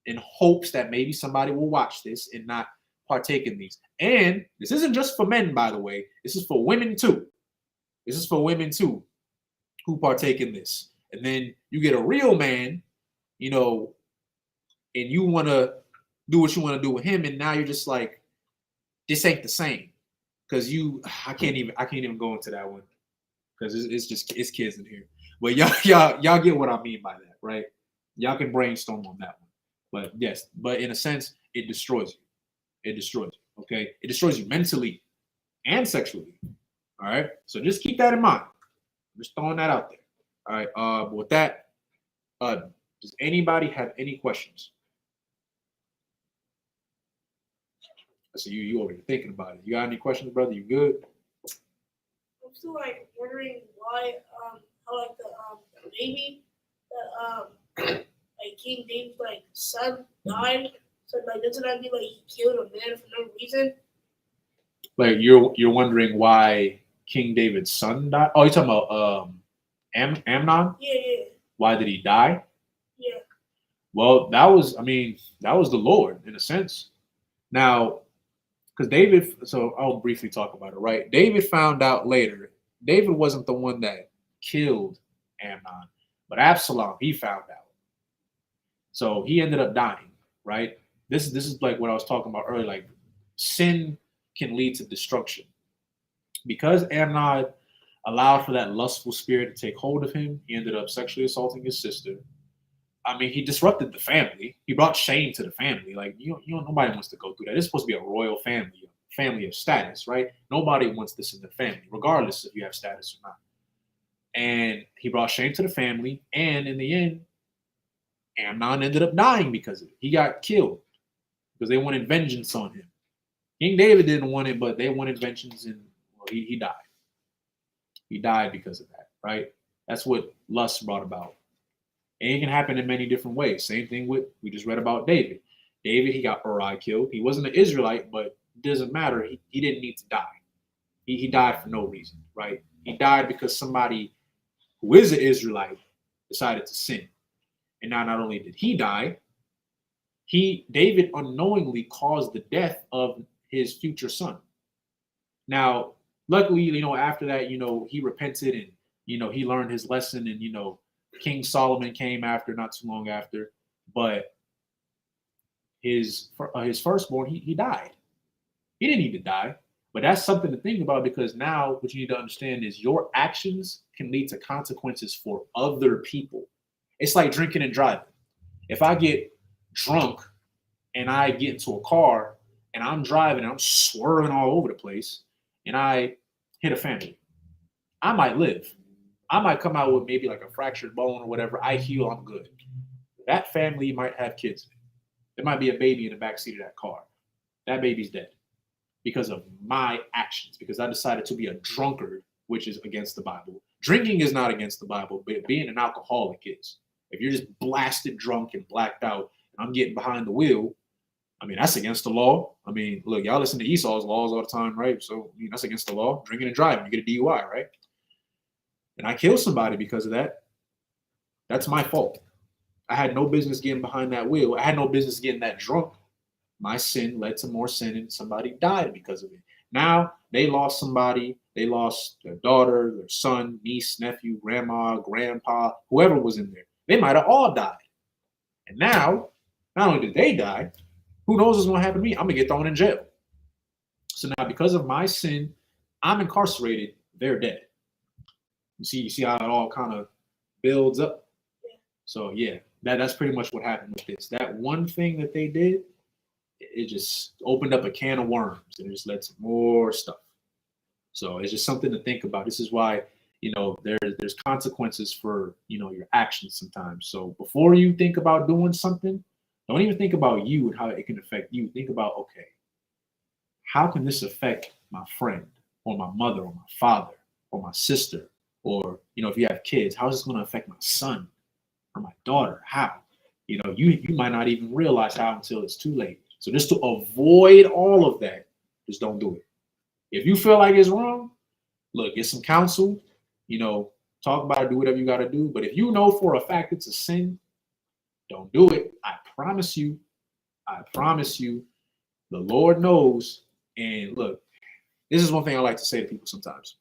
in hopes that maybe somebody will watch this and not partake in these. And this isn't just for men, by the way. This is for women too. This is for women too who partake in this. And then you get a real man, you know, and you want to do what you want to do with him, and now you're just like, this ain't the same. Because I can't even go into that one because it's kids in here. But y'all get what I mean by that, right? Y'all can brainstorm on that one. But yes, but in a sense, it destroys you. It destroys you. Okay, it destroys you mentally and sexually. All right, so just keep that in mind. I'm just throwing that out there. All right. With that, does anybody have any questions? So you over here thinking about it. You got any questions, brother? You good? I'm still like wondering why how like the baby that like King David's like son died. So like doesn't that mean like he killed a man for no reason? Like you're wondering why King David's son died? Oh, you're talking about Amnon? Yeah. Why did he die? Yeah. Well, that was the Lord in a sense. Now, because David, so I'll briefly talk about it, right? David found out later, David wasn't the one that killed Amnon, but Absalom, he found out. So he ended up dying, right? This is like what I was talking about earlier, like sin can lead to destruction. Because Amnon allowed for that lustful spirit to take hold of him, he ended up sexually assaulting his sister. I mean, he disrupted the family. He brought shame to the family. Like, nobody wants to go through that. It's supposed to be a royal family, a family of status, right? Nobody wants this in their family, regardless if you have status or not. And he brought shame to the family. And in the end, Amnon ended up dying because of it. He got killed because they wanted vengeance on him. King David didn't want it, but they wanted vengeance, and he died. He died because of that, right? That's what lust brought about. And it can happen in many different ways. Same thing with, we just read about David. David, he got Uriah killed. He wasn't an Israelite, but it doesn't matter. He didn't need to die. He died for no reason, right? He died because somebody who is an Israelite decided to sin. And now not only did he die, David unknowingly caused the death of his future son. Now, luckily, after that, he repented and, he learned his lesson, and, King Solomon came after, not too long after, but his firstborn, he died. He didn't need to die, but that's something to think about, because now what you need to understand is your actions can lead to consequences for other people. It's like drinking and driving. If I get drunk and I get into a car and I'm driving and I'm swerving all over the place and I hit a family, I might live. I might come out with maybe like a fractured bone or whatever. I heal, I'm good. That family might have kids. There might be a baby in the backseat of that car. That baby's dead because of my actions, because I decided to be a drunkard, which is against the Bible. Drinking is not against the Bible, but being an alcoholic is. If you're just blasted drunk and blacked out, and I'm getting behind the wheel, that's against the law. Look, y'all listen to Esau's laws all the time, right? So that's against the law. Drinking and driving, you get a DUI, right? And I killed somebody because of that. That's my fault. I had no business getting behind that wheel. I had no business getting that drunk. My sin led to more sin, and somebody died because of it. Now they lost somebody. They lost their daughter, their son, niece, nephew, grandma, grandpa, whoever was in there. They might have all died. And now, not only did they die, who knows what's going to happen to me? I'm going to get thrown in jail. So now, because of my sin, I'm incarcerated. They're dead. You see how it all kind of builds up? So yeah, that's pretty much what happened with this. That one thing that they did, it just opened up a can of worms, and it just led to more stuff. So it's just something to think about. This is why, there's consequences for, your actions sometimes. So before you think about doing something, don't even think about you and how it can affect you. Think about, okay, how can this affect my friend or my mother or my father or my sister? Or, if you have kids, how is this going to affect my son or my daughter? How? You might not even realize how until it's too late. So just to avoid all of that, just don't do it. If you feel like it's wrong, look, get some counsel, talk about it, do whatever you got to do. But if you know for a fact it's a sin, Don't do it. I promise you. I promise you. The Lord knows. And look, this is one thing I like to say to people sometimes.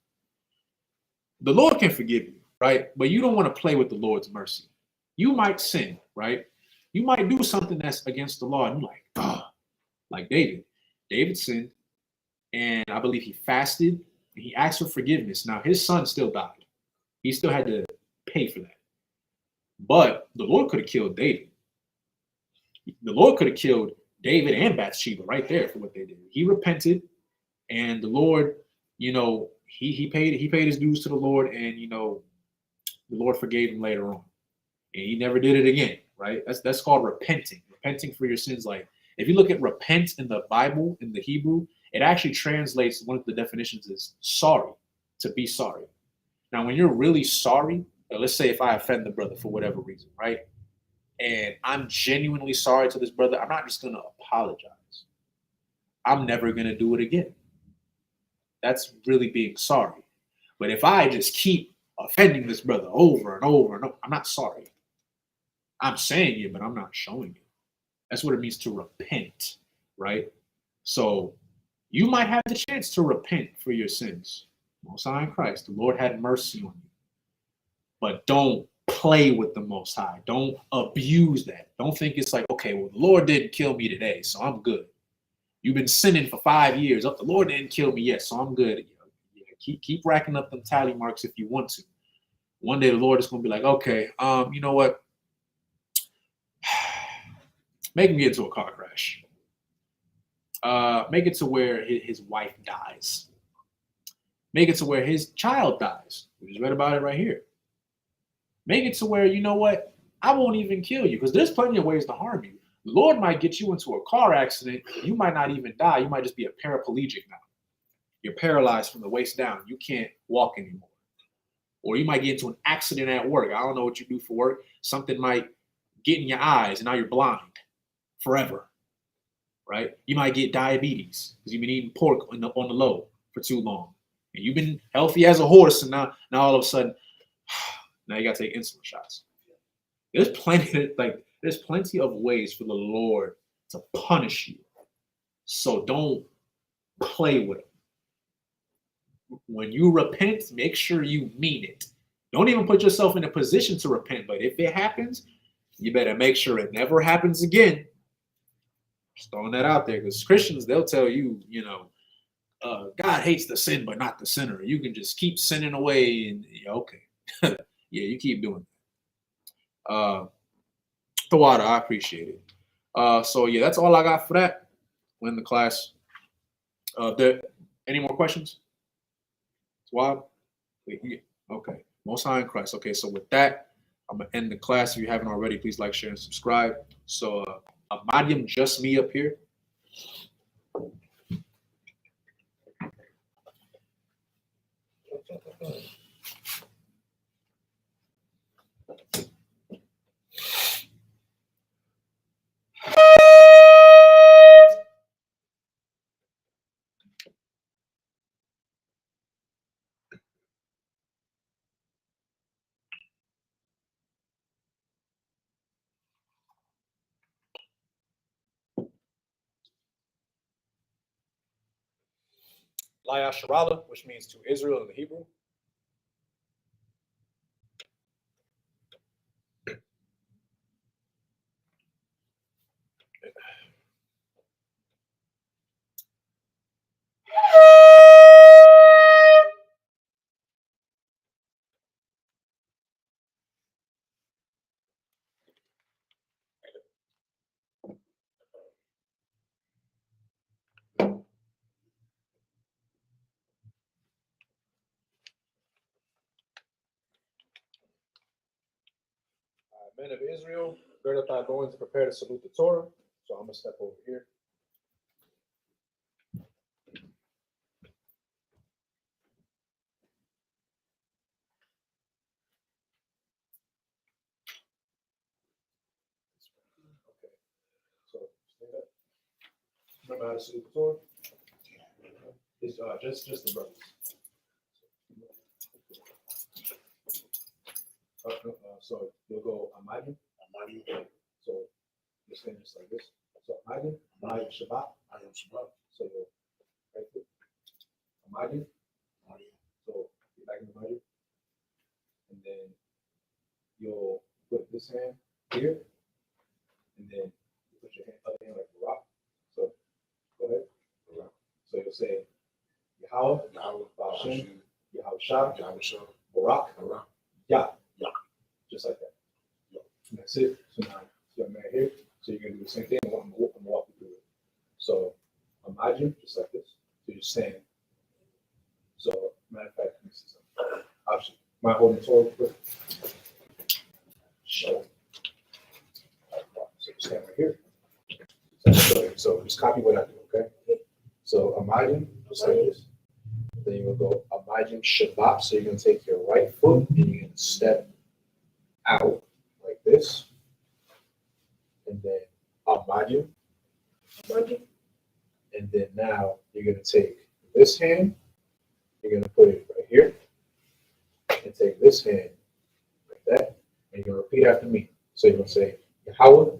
The Lord can forgive you, right? But you don't want to play with the Lord's mercy. You might sin, right? You might do something that's against the law. And you're like, oh, like David. David sinned. And I believe he fasted. And he asked for forgiveness. Now, his son still died. He still had to pay for that. But the Lord could have killed David. The Lord could have killed David and Bathsheba right there for what they did. He repented, and the Lord, he paid his dues to the Lord, and the Lord forgave him later on, and he never did it again. Right? That's called repenting for your sins. Like if you look at repent in the Bible in the Hebrew, it actually translates, one of the definitions is sorry, to be sorry. Now, when you're really sorry, let's say if I offend the brother for whatever reason, right? And I'm genuinely sorry to this brother, I'm not just going to apologize. I'm never going to do it again. That's really being sorry. But if I just keep offending this brother over and over and over, I'm not sorry. I'm saying it, but I'm not showing it. That's what it means to repent, right? So you might have the chance to repent for your sins. Most High in Christ, the Lord had mercy on you. But don't play with the Most High. Don't abuse that. Don't think it's like, okay, well, the Lord didn't kill me today, so I'm good. You've been sinning for 5 years. Oh, the Lord didn't kill me yet, so I'm good. Keep racking up them tally marks if you want to. One day the Lord is going to be like, okay, you know what? Make him get into a car crash. Make it to where his wife dies. Make it to where his child dies. We just read about it right here. Make it to where, you know what? I won't even kill you, because there's plenty of ways to harm you. The Lord might get you into a car accident. You might not even die. You might just be a paraplegic now. You're paralyzed from the waist down. You can't walk anymore. Or you might get into an accident at work. I don't know what you do for work. Something might get in your eyes and now you're blind forever, right? You might get diabetes because you've been eating pork on the low for too long. And you've been healthy as a horse, and now all of a sudden, now you got to take insulin shots. There's plenty of ways for the Lord to punish you. So don't play with it. When you repent, make sure you mean it. Don't even put yourself in a position to repent. But if it happens, you better make sure it never happens again. Just throwing that out there, because Christians, they'll tell you, God hates the sin, but not the sinner. You can just keep sinning away, and okay. Yeah, you keep doing that. The water, I appreciate it. So yeah, that's all I got for that. We're in the class. Any more questions? It's wild. Okay. Most High in Christ. Okay, so with that, I'm gonna end the class. If you haven't already, please like, share, and subscribe. So Amadium, just me up here. Layasharala, which means to Israel in the Hebrew. Men of Israel, gird up thy loins and prepare to salute the Torah. So I'm going to step over here. Okay. So stand up. Remember how to salute the Torah? It's just the brothers. So you'll go Amadi. So you're saying just like this. So imagine, Shabbat. I am Sabbath. So right there. Imagine. So get back in the imagine. And then you'll put this hand here. And then you put your other hand like a rock. So go ahead. So you'll say Yahweh, Hashem, Yahweh Shah, Barak, Yah. Just like that. And that's it. So now you got man here. So you're gonna do the same thing. I'm gonna walk you through it. So imagine just like this. So you're saying. So matter of fact, this is option. Mind holding the Torah real quick. Show. So stand right here. So just copy what I do, okay? So imagine just like this. Then you will go imagine Shabbat. So you're gonna take your right foot and you're gonna step out like this. And then imagine. And then now you're gonna take this hand, you're gonna put it right here, and take this hand like that, and you're gonna repeat after me. So you're gonna say Yahweh,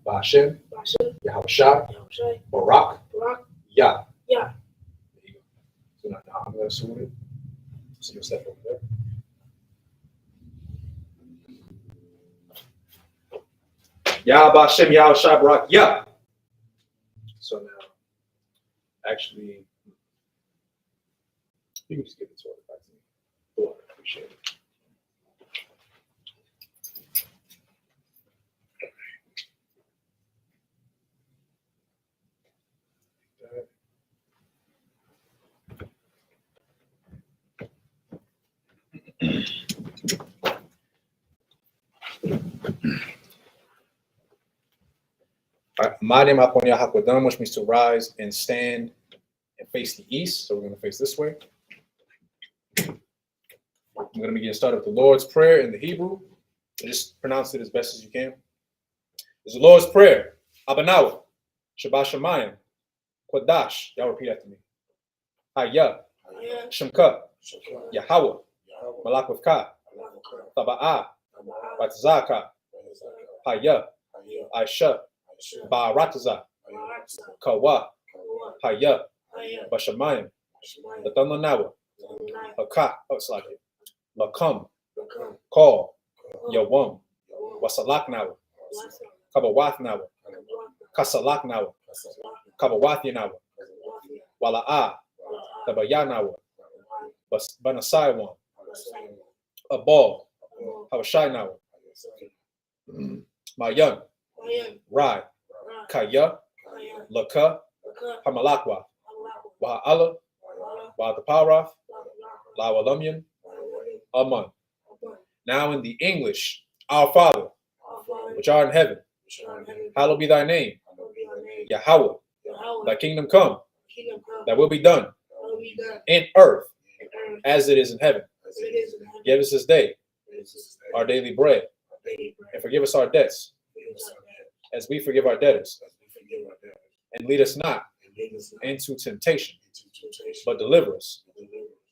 Ba'ashem, Yahweh Shah, Barak, Yah. There you go. So now I'm gonna assume it. So you'll step over there. Yah, Ba'ashem, Yahweh Shah, Barak, Yah. So now, actually, you can just give it to her back to me. Cool, I appreciate it. Madim Apon Yahakodam, which means to rise and stand and face the east. So we're going to face this way. I'm going to begin started with the Lord's Prayer in the Hebrew. Just pronounce it as best as you can. It's the Lord's Prayer. Abanawa, Shabbat Shemayim, Kodash. Y'all repeat after me. Hayah, Shemka, Yahweh, Malak with Ka, Taba'ah, Batzaka, Hayah, Aisha, Ba'arataza, Kawa, Hayah, Bashamayim, Latananawa, Haka, Lakam, Call, Yawam, Wasalaknawa, Kabawatnawa, Kasalaknawa, Kabawathinawa, Wala'a, Tabayanawa, Banasaiwan, Abal, Habashainawa, Mayan, Rai, Kaya, Laka, Hamalakwa, Waha'ala, Wa'ataparath, Lawalumian, Aman. Now in the English, Our Father, which art in heaven, hallowed be thy name. Yahweh, thy kingdom come, thy will be done in earth as it is in heaven. Give us this day our daily bread, and forgive us our debts as we forgive our debtors. And lead us not into temptation, but deliver us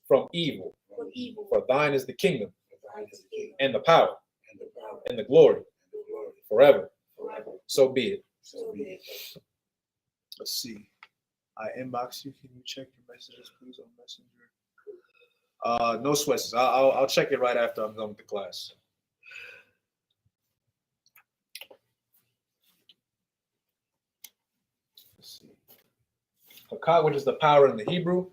from evil. For thine is the kingdom, and the power, and the glory, forever. So be it. Let's see. I inbox you. Can you check your messages, please, on Messenger? No sweats. I'll check it right after I'm done with the class. Let's see. Hakah, which is the power in the Hebrew.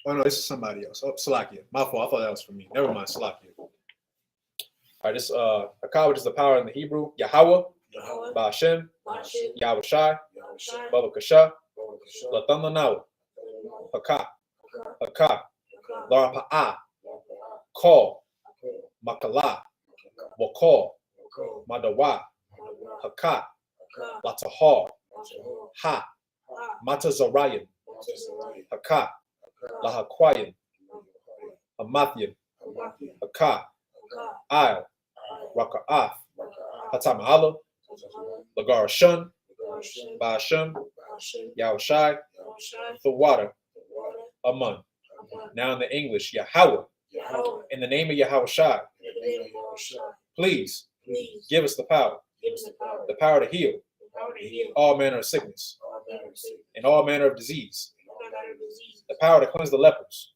Oh no, this is somebody else. Oh, Salakia. My fault. I thought that was for me. Never mind, Salakia. All right, this Hakah, which is the power in the Hebrew. Yahweh, Ba'ashem, Yahweh Shai, Babakasha, Latananawa, Hakah, Hakah, Larapa'ah, Call, Makala, Wakal, Madawa, Hakah, Latahar, Ha, Matazarayan, Hakah, Lahakwayan, Hamathian, Hakah, I'll, Raka'ath, Hatama'ala, Lagarashun, Ba'ashem, Yahushai, the water, Amun. Now in the English, Yahweh, in the name of Yahushai, please Please give us the power give us the power to heal to heal all manner of sickness all manner of sickness, and all manner of disease, all manner of disease, the power to cleanse the lepers,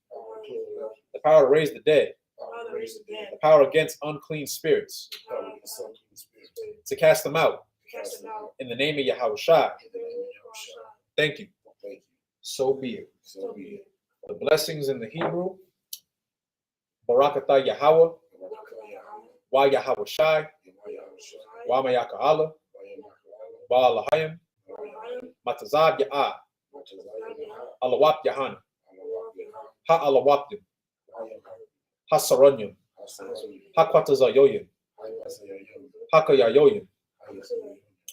the power to raise the dead, power to raise the dead, the power against unclean spirits, power against unclean spirits, to cast them out to cast them out in the name of Yahweh Shai. in the name of Yahushua. Thank you. Thank you. So be it. So be it. The blessings in the Hebrew, Barakatah Yahweh, Wa Yahweh Shai, Wa Mayaka Allah, Ba Alahayim, Matazab Ya'ah, Alawap Yahana, Ha Alawapdim, Ha Saranyum, Ha Kwatazayoyim, Haka Yayoyim,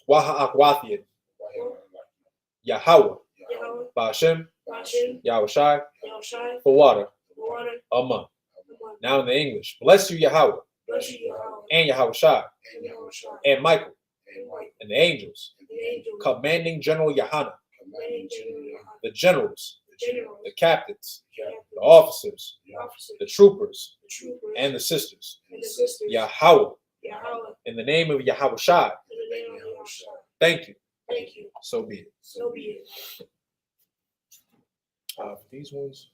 Waha Akwathian, Yahweh, Yahweh, Ba'ashem, Hashem, Yahweh Shai, Yahushua, for water, water, a month. Now in the English, bless you Yahweh, bless you, Yahweh, and Yahweh Shai, and Yahushua, and Michael, and White, and the angels, and the angels, commanding General Yahana, commanding General Yahweh, the generals, the generals, the captains, the captains, the officers, the officers, the troopers, the troopers, and the sisters. and the sisters, Yahweh, Yahweh, in the name of Yahweh Shai, in the name of Yahushua. thank you. Thank you. So be it. So be it. For these ones,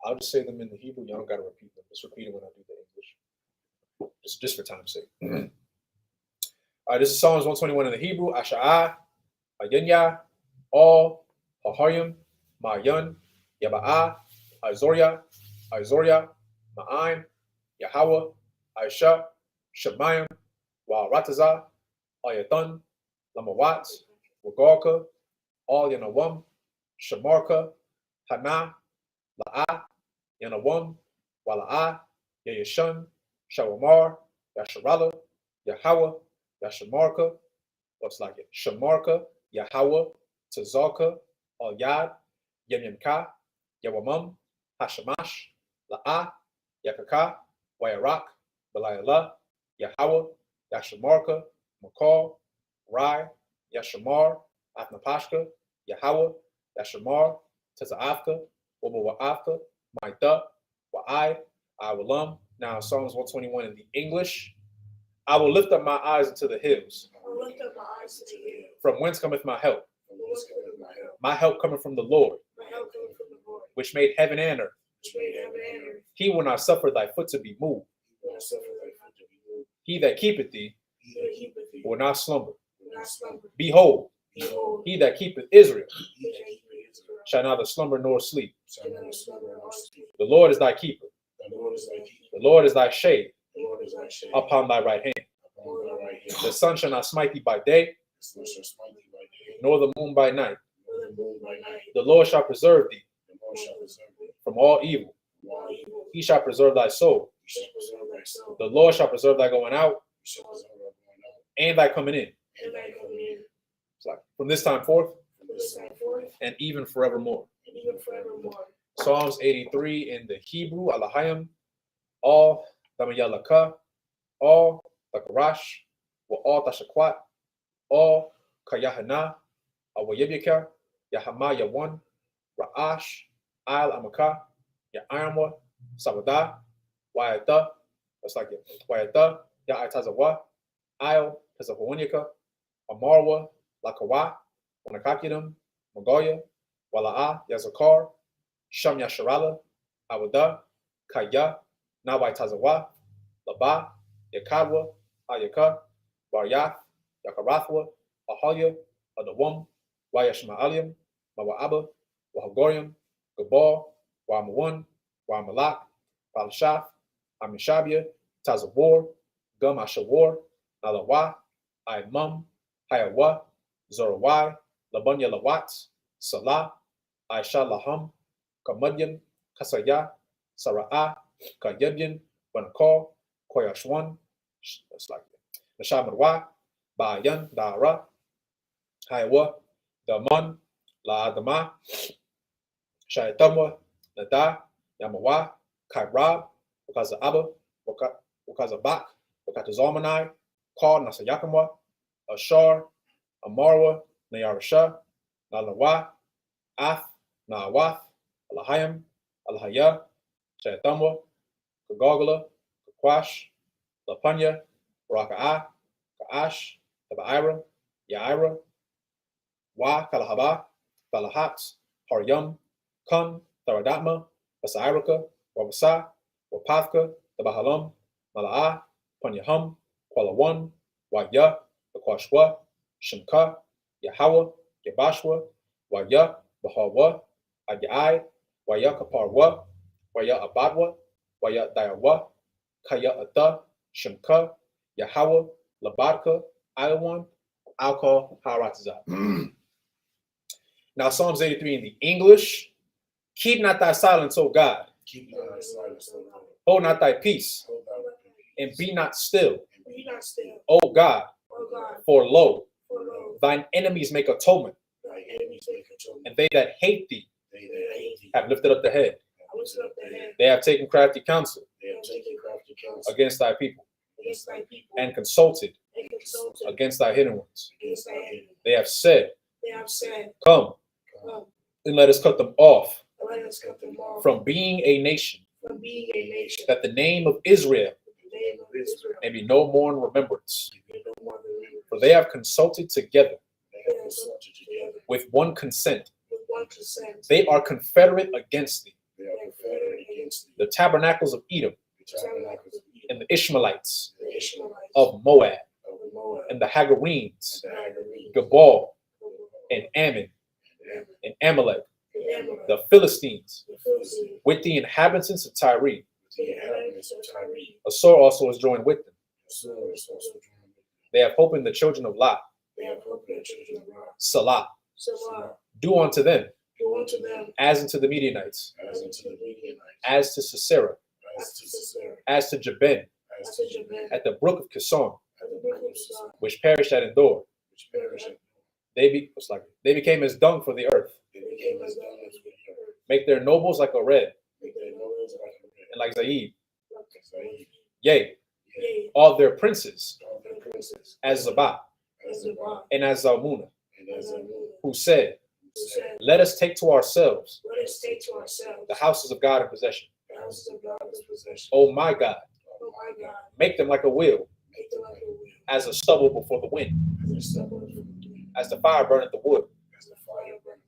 I'll just say them in the Hebrew. Y'all don't got to repeat them. Just repeat it when I do the English. Just for time's sake. All right, this is Psalms 121 in the Hebrew. Asha'ah, Ayanya, All, Haharyim, Ma'yan, Yaba'ah, Izoria, Ma'aim, Yahweh, Aisha, Shemayim, Wa'arataza, Ayathan, Lamawat, Wagalka, All Yanawam, Shamarka, Hana, La'ah, Yanawam, Wala'ah, Yayashun, Shawamar, Yasharala, Yahweh, Yashamarka, looks like it, Shamarka, Yahweh, Tazalka, Al Yad, Yemyamka, Yawamam, Hashamash, La'ah, Yakaka, Wayarak, Balayala, Yahweh, Yashamarka, Makal, Rai, Yashamar, Athnapashka, Yahweh, Yashamar, Taza'afka, Wabawa'afka, Maita, Wa'ai, Awalam. Now Psalms 121 in the English. I will lift up my eyes into the hills. I will lift up my eyes to the hill. From whence cometh my help? From whence cometh my help? My help cometh from the Lord, My help cometh from the Lord, which made heaven and earth. which made heaven and earth. He will not suffer thy foot to be moved. He will not suffer thy foot to be moved. He that keepeth thee He that keepeth thee will not slumber. will not slumber. Behold, Behold, he that keepeth Israel he that keepeth Israel shall neither slumber nor sleep. shall not slumber nor sleep. The Lord is thy keeper. The Lord is thy keeper. The Lord is thy shade The Lord is thy shade upon thy right hand. upon thy right hand. The sun shall not smite thee by day, The sun shall smite thee by day, nor the moon by night. nor the moon by night. The Lord shall preserve thee The Lord shall preserve thee from all evil. from all evil. He shall preserve thy soul. He shall preserve thy soul. The Lord shall preserve thy going out He shall preserve thy going out and thy coming in. and thy coming in. It's like from this time forth From this time forth and even forevermore. and even forevermore. Psalms 83 in the Hebrew, Alahayim, all Damayalaka, all Takarash, wa all Tashakwat, all Kayahana, Awayibika, Yahama Yawan, Ra'ash, Al Amaka, Ya'ayamwa, Sabada, Wayata, that's like it, Wayata, Ya'atazawa, Io, Tazawanika, Amarwa, Lakawa, Wanakakidum, Magoya, Wala'a, Yazakar, Sham Yasharala, Awada, Kaya, Nawai Tazawa, Laba, Yakadwa, Ayaka, Waryath, Yakarathwa, Ahalya, Adawam, Wayashma'alium, Mawa'aba, Wahagorium, Gabal, Wamawan, Wamalak, Balashaf, Amishabia, Tazawar, Gum Ashawar, Nalawa, Imam, Hayawa, Zorawai, Labunya Lawat, Salah, Aisha Laham, Kamadyam, Kasaya, Sara'ah, Kayebyan, Banakal, Koyashwan, that's like it. Nashamarwa, Bayan, Dara, Hayawa, Daman, La Adama, Shayatamwa, Nada, Yamawa, Kairab, Wakaza Abba, Wakaza Bak, Wakata Zalmanai, Kal Nasayakamwa, Ashar, Amarwa, Nayarasha, Nalawa, Ath, Naawath, Alahayam, Alahaya, Shayatamwa, Kagagala, Kakwash, Lapanya, Baraka'a, Ka'ash, Taba'ira, Ya'ira, Wa, Kalahaba, Balahat, Haryam, Kun, Tharadatma, Basairaka, Wabasa, Wapathka, Tabahalam, Mala'a, Panyahum, Kwalawan, Waya, Bakwashwa, Shimka, Yahawa, Yabashwa, Waya, Bahawa, Ayai, Waya Kaparwa, Waya Abadwa, Waya Dayawa, Kaya Ada, Shimka, Yahawa, Labadka, Ayawan, Alcohol, Haratazah. Now, Psalms 83 in the English. Keep not thy silence, O God. Keep not thy silence, O Lord. Hold not thy peace, Hold thou thy peace. and be not still, Be not still, O God. O God, For lo, for lo, thine enemies make atonement, Thy enemies make atonement. and they that hate thee They that hate thee have lifted up the head. I lift up the head, They have taken crafty counsel They have taken crafty counsel against thy people, against thy people, and consulted and consulted against thy hidden ones. against thy enemy. They have said, They have said, Come, come, and let us cut them off and let us cut them off from being a nation, from being a nation. that the name of Israel The name of Israel may be no more in remembrance. be no more than remembered. For they have consulted together They have consulted together with one consent. With one consent, They are confederate against thee. They are confederate against thee. The tabernacles of Edom, The tabernacles of Edom, and the Ishmaelites the Ishmaelites of Moab, of Moab, and the Hagarenes, and the Hagarenes, Gebal, and Ammon, and and Amalek, the Amalek, the Philistines, the Philistines, with the inhabitants of Tyre. the inhabitants of Tyre. Assur also is joined with them. Assur is also joined with them. They have hope in the children of Lot. They have hope in the children of God. Salah. Salah, Do unto them do unto them as unto the Midianites, As unto the Midianites, as to Sisera, as to Sisera, as to Jabin, as to Jabin, at the brook of Kison, at the brook of Son, which perished at Endor. which perished. They became as dung for the earth. They became as dung as the earth. Make their nobles like a red, Make their nobles like a red. and like Zaid. Zaid. Yea, yea, all their princes, All their princes, as Zabah, as Zabah, and as Zalmunna, and as Zalmunna, who said, who said, Let us take to ourselves let us take to ourselves the houses of God in possession. the houses of God as possession. O my God, Oh my God, make them like a wheel, make them like a wheel, as a stubble before the wind, as a stubble from the wind, as the fire burneth the wood, as the fire burneth,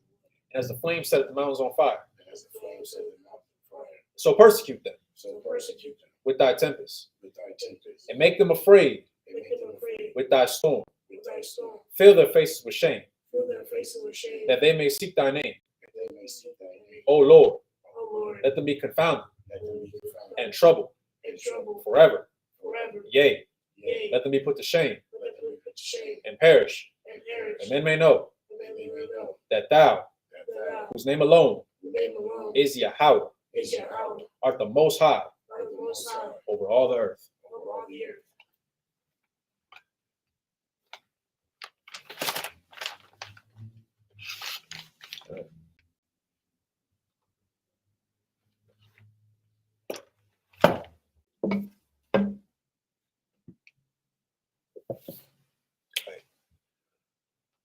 and as the flame setteth the mountains on fire. and as the flame set the mouth on fire. So persecute them So persecute them with thy tempest, with thy tempest, and make them afraid and make them afraid with thy storm. with thy storm, Fill their faces with shame, fill their faces with shame, that they may seek thy name. that they may seek thy name. O Lord, O Lord, let them be confounded Let them be confounded and troubled in trouble forever. forever. Yea, Yea, let them be put to shame let them be put to shame and perish, and perish, and men may know and that then they we may know that thou, that thou, whose name alone the name alone is Yahweh, is Yahweh, art the most high art the Most High over all the earth. over all the earth.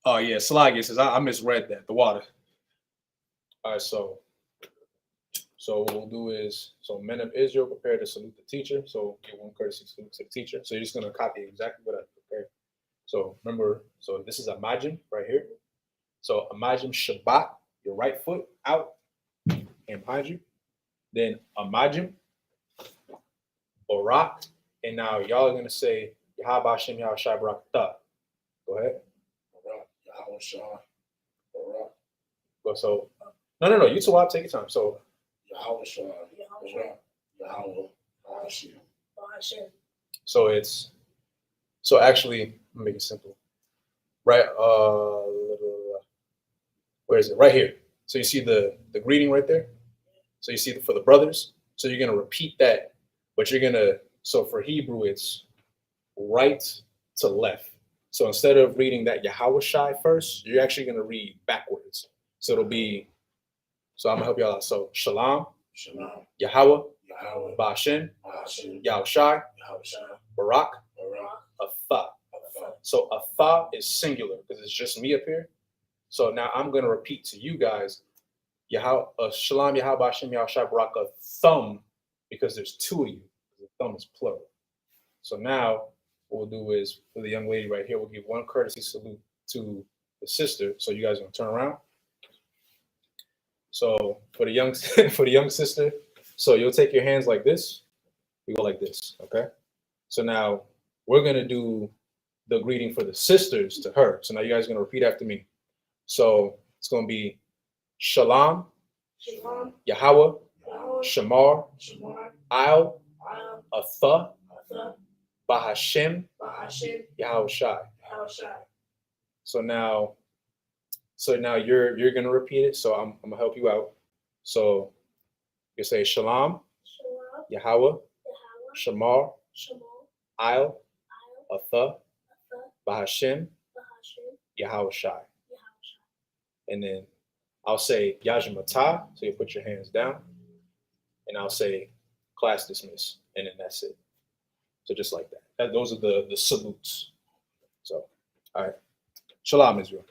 Oh yeah, Salagi says I misread that. The water. All right, so what we'll do is, men of Israel prepare to salute the teacher. So give one courtesy salute to the teacher. So you're just gonna copy exactly what I prepared. So remember, so this is a majim right here. So a majim Shabbat, your right foot out and behind you. Then a majim, Barak, and now y'all are gonna say Yahweh Hashem Yahweh Shai Barak Ta. Go ahead. Barak, Yahweh Shah, Barak, Go so no. You two take your time. So Yahweh Shah, Yahweh, Barak, Yahweh, Hashem. Hashem, so it's so actually let me make it simple. Right, where is it? Right here. So you see the greeting right there. So you see for the brothers. So you're gonna repeat that, but you're gonna so for Hebrew it's right to left. So instead of reading that Yahweh Shai first, you're actually gonna read backwards. So it'll be. So I'm gonna help y'all out. So Shalom, Shalom, Yahweh, Yahweh, Bashin, Hashem, Yahweh Shai, Yahweh Shah, Barak, Barak, Atha. Atha. So Atha is singular because it's just me up here. So now I'm gonna repeat to you guys, Shalom Yahweh Hashem Yahweh Shai Barak Thumb, because there's two of you. The thumb is plural. So now what we'll do is for the young lady right here, we'll give one courtesy salute to the sister. So you guys are gonna turn around. So for the young for the young sister, so you'll take your hands like this. We go like this, okay? So now we're gonna do the greeting for the sisters to her. So now you guys are gonna repeat after me. So it's gonna be Shalom, Shalom, Yahweh, Yahweh, Shamar, Shamar, Al, Al, Atha, Atha, Bahashem, Bahashim, Yahweh Shai. Yahushai. So now you're gonna repeat it. So I'm gonna help you out. So you say Shalom, Shalom, Yahweh, Yahweh, Shamar, Shamar, Al, Al, Atha, Atha, Bahashem, Bahashim, Yahweh Shai. Yahushai. And then I'll say Yajimata, so you put your hands down, and I'll say class dismiss, and then that's it. So just like that. Those are the salutes. So, all right. Shalom, Israel.